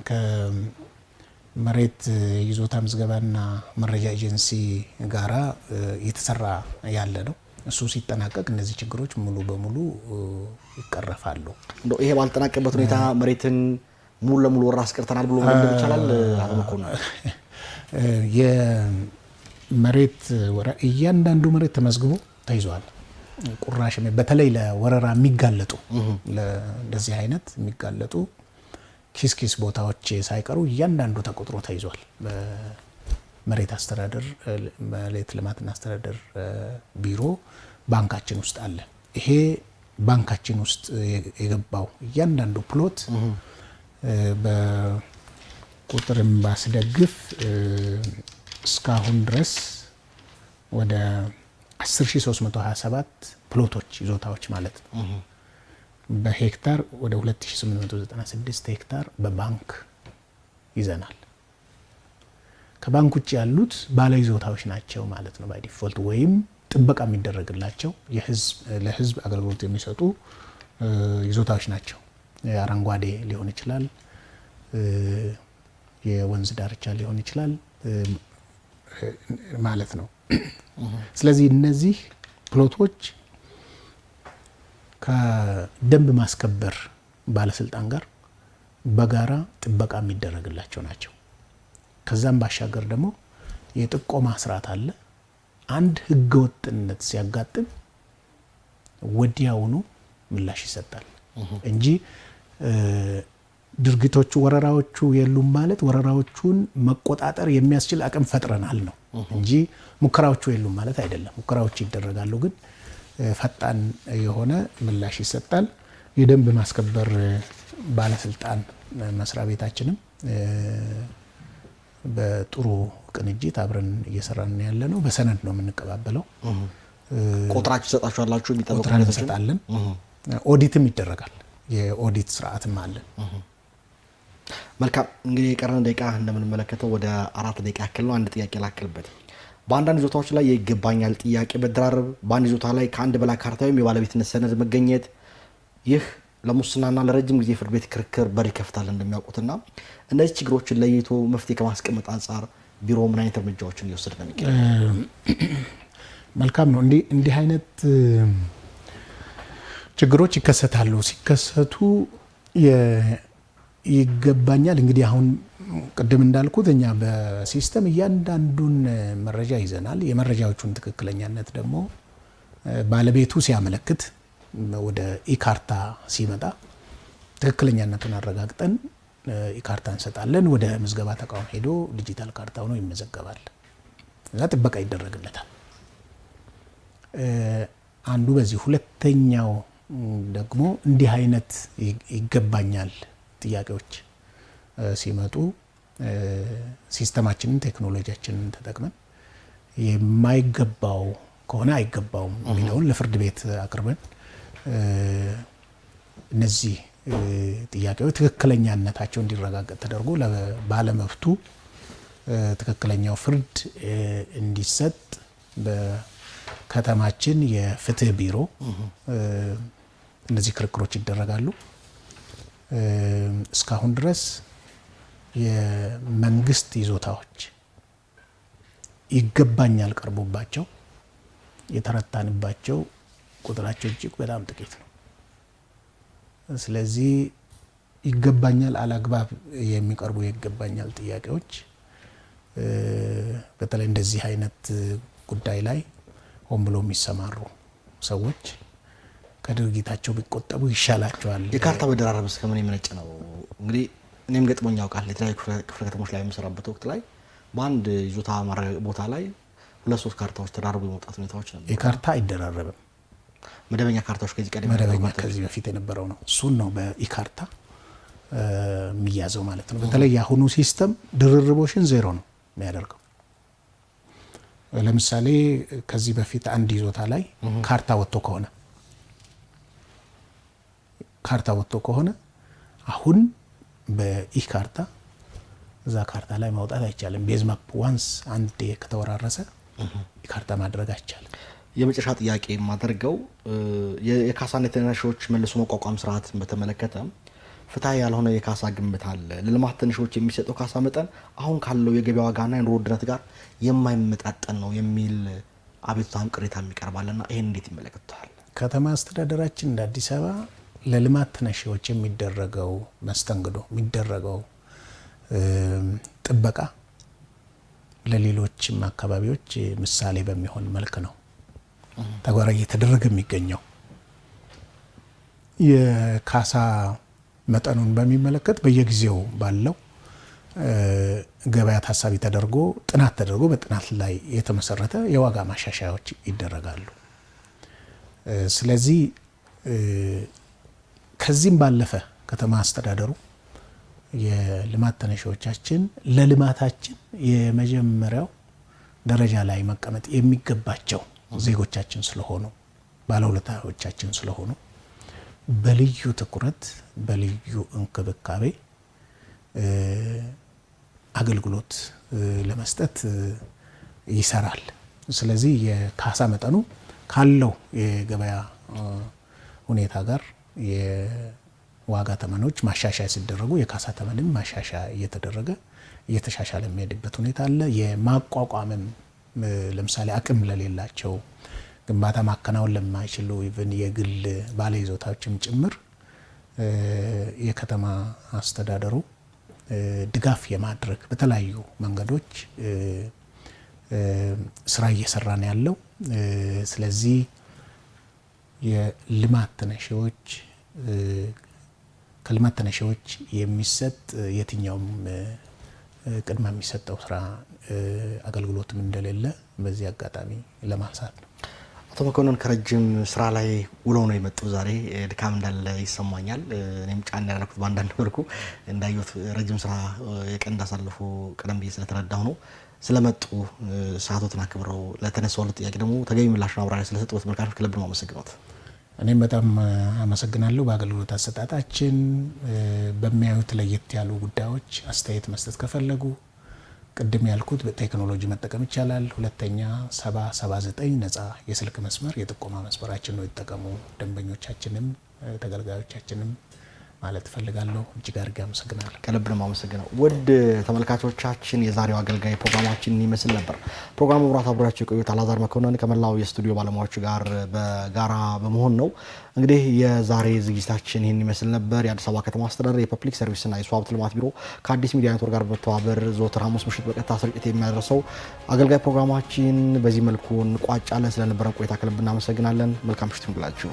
ከመሬት ይዞታ ምዝገባና መረጃ ኤጀንሲ ጋራ እየተሰራ ያለ ነው። እሱ ሲጠናቀቅ እነዚህ ችግሮች ሙሉ በሙሉ ይቀረፋሉ። እንደው ይሄ ባልተጠናቀቀበት ሁኔታ መሬትን ሙሉ ለሙሉ ወራ አስቀርተናል ብሎ መደብ ይቻላል? አልመኮና የመሬት ወራ እያንዳንዱ መሬት ተመዝግቦ ተይዟል። ቁራሽ በተለይ ለወረራ የሚጋለጡ ለዚህ አይነት የሚጋለጡ ኪስ ቦታዎች ሳይቀሩ እያንዳንዱ ተቆጥሮ ተይዟል። በመሬት አስተዳደር መሬት ልማትና አስተዳደር ቢሮ ባንካችን ውስጥ አለ። ይሄ ባንካችን ውስጥ የገባው እያንዳንዱ ፕሎት በቁጥርም ባስደግፍ እስካሁን ድረስ ወደ 10327 ፕሎቶች ይዞታዎች ማለት ነው። በሄክታር ወደ 2896 ሄክታር በባንክ ይዘናል። ከባንክ ውጭ ያሉት ባለ ይዞታዎች ናቸው ማለት ነው ባይ ዲፎልት፣ ወይም ጥበቃ የሚደረግላቸው ለህዝብ አገልግሎት የሚሰጡ ይዞታዎች ናቸው። አረንጓዴ ሊሆን ይችላል፣ የወንዝ ዳርቻ ሊሆን ይችላል ማለት ነው። ስለዚህ እነዚህ ፕሎቶች ከደንብ ማስከበር ባለስልጣን ጋር በጋራ ጥበቃ የሚደረግላቸው ናቸው። ከዛም ባሻገር ደግሞ የጥቆማ ስርዓት አለ። አንድ ህገወጥነት ሲያጋጥም ወዲያውኑ ምላሽ ይሰጣል እንጂ ድርጊቶቹ ወረራዎቹ የሉም ማለት ወረራዎቹን መቆጣጠር የሚያስችል አቅም ፈጥረናል ነው እንጂ ሙከራዎቹ የሉም ማለት አይደለም። ሙከራዎች ይደረጋሉ፣ ግን ፈጣን የሆነ ምላሽ ይሰጣል። የደንብ ማስከበር ባለስልጣን መስሪያ ቤታችንም በጥሩ ቅንጅት አብረን እየሰራን ያለ ነው። በሰነድ ነው የምንቀባበለው። ቁጥራችሁ ሰጣችኋላችሁ? ቁጥር እንሰጣለን። ኦዲትም ይደረጋል። የኦዲት ስርዓትም አለን። መልካም። እንግዲህ የቀረን ደቂቃ እንደምንመለከተው ወደ 4 ደቂቃ ያክል ነው። አንድ ጥያቄ ላክልበት። በአንዳንድ ይዞታዎች ላይ የይገባኛል ጥያቄ መደራረብ፣ በአንድ ይዞታ ላይ ከአንድ በላይ ካርታ ወይም የባለቤትነት ሰነድ መገኘት፣ ይህ ለሙስናና ለረጅም ጊዜ ፍርድ ቤት ክርክር በር ይከፍታል እንደሚያውቁትና እነዚህ ችግሮችን ለይቶ መፍትሄ ከማስቀመጥ አንጻር ቢሮ ምን አይነት እርምጃዎችን እየወሰደ ነው የሚገኘው? መልካም ነው። እንዲህ አይነት ችግሮች ይከሰታሉ። ሲከሰቱ ይገባኛል እንግዲህ አሁን ቅድም እንዳልኩት እኛ በሲስተም እያንዳንዱን መረጃ ይዘናል። የመረጃዎቹን ትክክለኛነት ደግሞ ባለቤቱ ሲያመለክት ወደ ኢካርታ ሲመጣ ትክክለኛነቱን አረጋግጠን ኢካርታ እንሰጣለን። ወደ ምዝገባ ተቋም ሄዶ ዲጂታል ካርታ ሆኖ ይመዘገባል። እዛ ጥበቃ ይደረግለታል። አንዱ በዚህ። ሁለተኛው ደግሞ እንዲህ አይነት ይገባኛል ጥያቄዎች ሲመጡ ሲስተማችንን ቴክኖሎጂያችንን ተጠቅመን የማይገባው ከሆነ አይገባውም የሚለውን ለፍርድ ቤት አቅርበን እነዚህ ጥያቄዎች ትክክለኛነታቸው እንዲረጋገጥ ተደርጎ ለባለመብቱ ትክክለኛው ፍርድ እንዲሰጥ በከተማችን የፍትህ ቢሮ እነዚህ ክርክሮች ይደረጋሉ። እስካሁን ድረስ የመንግስት ይዞታዎች ይገባኛል ቀርቦባቸው የተረታንባቸው ቁጥራቸው እጅግ በጣም ጥቂት ነው። ስለዚህ ይገባኛል አላግባብ የሚቀርቡ ይገባኛል ጥያቄዎች በተለይ እንደዚህ አይነት ጉዳይ ላይ ሆን ብሎ የሚሰማሩ ሰዎች ከድርጊታቸው ቢቆጠቡ ይሻላቸዋል። የካርታ መደራረብ እስከምን የመነጨ ነው? እንግዲህ እኔም ገጥሞኝ ያውቃል። የተለያዩ ክፍለ ከተሞች ላይ የምሰራበት ወቅት ላይ በአንድ ይዞታ ማረጋገጥ ቦታ ላይ 2-3 ካርታዎች ተደራርበው የመውጣት ሁኔታዎች ነበር። የካርታ አይደራረብም። መደበኛ ካርታዎች ከዚህ በፊት የነበረው ነው። እሱን ነው በኢካርታ የሚያዘው ማለት ነው። በተለይ የአሁኑ ሲስተም ድርርቦሽን ዜሮ ነው የሚያደርገው። ለምሳሌ ከዚህ በፊት አንድ ይዞታ ላይ ካርታ ወጥቶ ከሆነ አሁን በኢካርታ እዛ ካርታ ላይ ማውጣት አይቻልም። ቤዝ ማፕ ዋንስ አንድ ከተወራረሰ ኢካርታ ማድረግ አይቻልም። የመጨረሻ ጥያቄ የማደርገው የካሳና የተነሾች መልሶ መቋቋም ስርዓትን በተመለከተ ፍትሐዊ ያልሆነ የካሳ ግምት አለ። ለልማት ተነሾች የሚሰጠው ካሳ መጠን አሁን ካለው የገበያ ዋጋና የኑሮ ውድነት ጋር የማይመጣጠን ነው የሚል አቤቱታም ቅሬታም ይቀርባልና ይሄን እንዴት ይመለከቱታል? ከተማ አስተዳደራችን እንደ አዲስ አበባ ለልማት ተነሺዎች የሚደረገው መስተንግዶ የሚደረገው ጥበቃ ለሌሎችም አካባቢዎች ምሳሌ በሚሆን መልክ ነው ተግባራዊ እየተደረገ የሚገኘው። የካሳ መጠኑን በሚመለከት በየጊዜው ባለው ገበያ ታሳቢ ተደርጎ ጥናት ተደርጎ በጥናት ላይ የተመሰረተ የዋጋ ማሻሻያዎች ይደረጋሉ። ስለዚህ ከዚህም ባለፈ ከተማ አስተዳደሩ የልማት ተነሺዎቻችን ለልማታችን የመጀመሪያው ደረጃ ላይ መቀመጥ የሚገባቸው ዜጎቻችን ስለሆኑ ባለውለታዎቻችን ስለሆኑ በልዩ ትኩረት በልዩ እንክብካቤ አገልግሎት ለመስጠት ይሰራል። ስለዚህ የካሳ መጠኑ ካለው የገበያ ሁኔታ ጋር የዋጋ ተመኖች ማሻሻያ ሲደረጉ የካሳ ተመንም ማሻሻያ እየተደረገ እየተሻሻለ የሚሄድበት ሁኔታ አለ። የማቋቋምም ለምሳሌ አቅም ለሌላቸው ግንባታ ማከናወን ለማይችሉ ኢቭን የግል ባለይዞታዎችም ጭምር የከተማ አስተዳደሩ ድጋፍ የማድረግ በተለያዩ መንገዶች ስራ እየሰራ ነው ያለው። ስለዚህ የልማት ተነሺዎች ከልማት ተነሺዎች የሚሰጥ የትኛውም ቅድማ የሚሰጠው ስራ አገልግሎትም እንደሌለ በዚህ አጋጣሚ ለማንሳት ነው። አቶ መኮንን ከረጅም ስራ ላይ ውለው ነው የመጡ። ዛሬ ድካም እንዳለ ይሰማኛል። እኔም ጫና ያደረኩት በአንዳንድ መልኩ እንዳየሁት ረጅም ስራ የቀን እንዳሳለፉ ቀደም ብዬ ስለተረዳሁ ነው። ስለመጡ ሰዓቶትን አክብረው ለተነሳው ጥያቄ ደግሞ ተገቢ ምላሽና ማብራሪያ ስለሰጡ ተመልካቾች ከልብ ነው አመሰግናለሁ። እኔም በጣም አመሰግናለሁ። በአገልግሎት አሰጣጣችን በሚያዩት ለየት ያሉ ጉዳዮች አስተያየት መስጠት ከፈለጉ ቅድም ያልኩት በቴክኖሎጂ መጠቀም ይቻላል። ሁለተኛ 7079 ነፃ የስልክ መስመር የጥቆማ መስመራችን ነው፣ ይጠቀሙ። ደንበኞቻችንም ተገልጋዮቻችንም ማለት እፈልጋለሁ። እጅግ አድርጌ አመሰግናለሁ። ከልብ ነው አመሰግናለሁ። ውድ ተመልካቾቻችን የዛሬው አገልጋይ ፕሮግራማችን ይመስል ነበር። ፕሮግራሙ ብራት አብራችሁ የቆዩት አላዛር መኮንን ከመላው የስቱዲዮ ባለሙያዎች ጋር በጋራ በመሆን ነው። እንግዲህ የዛሬ ዝግጅታችን ይህን ይመስል ነበር። የአዲስ አበባ ከተማ አስተዳደር የፐብሊክ ሰርቪስና የሰው ሀብት ልማት ቢሮ ከአዲስ ሚዲያ ኔትወርክ ጋር በመተባበር ዘወትር ሐሙስ ምሽት በቀጥታ ስርጭት የሚያደርሰው አገልጋይ ፕሮግራማችን በዚህ መልኩ እንቋጫለን። ስለነበረን ቆይታ ከልብ እናመሰግናለን። መልካም ምሽት ይሁንላችሁ።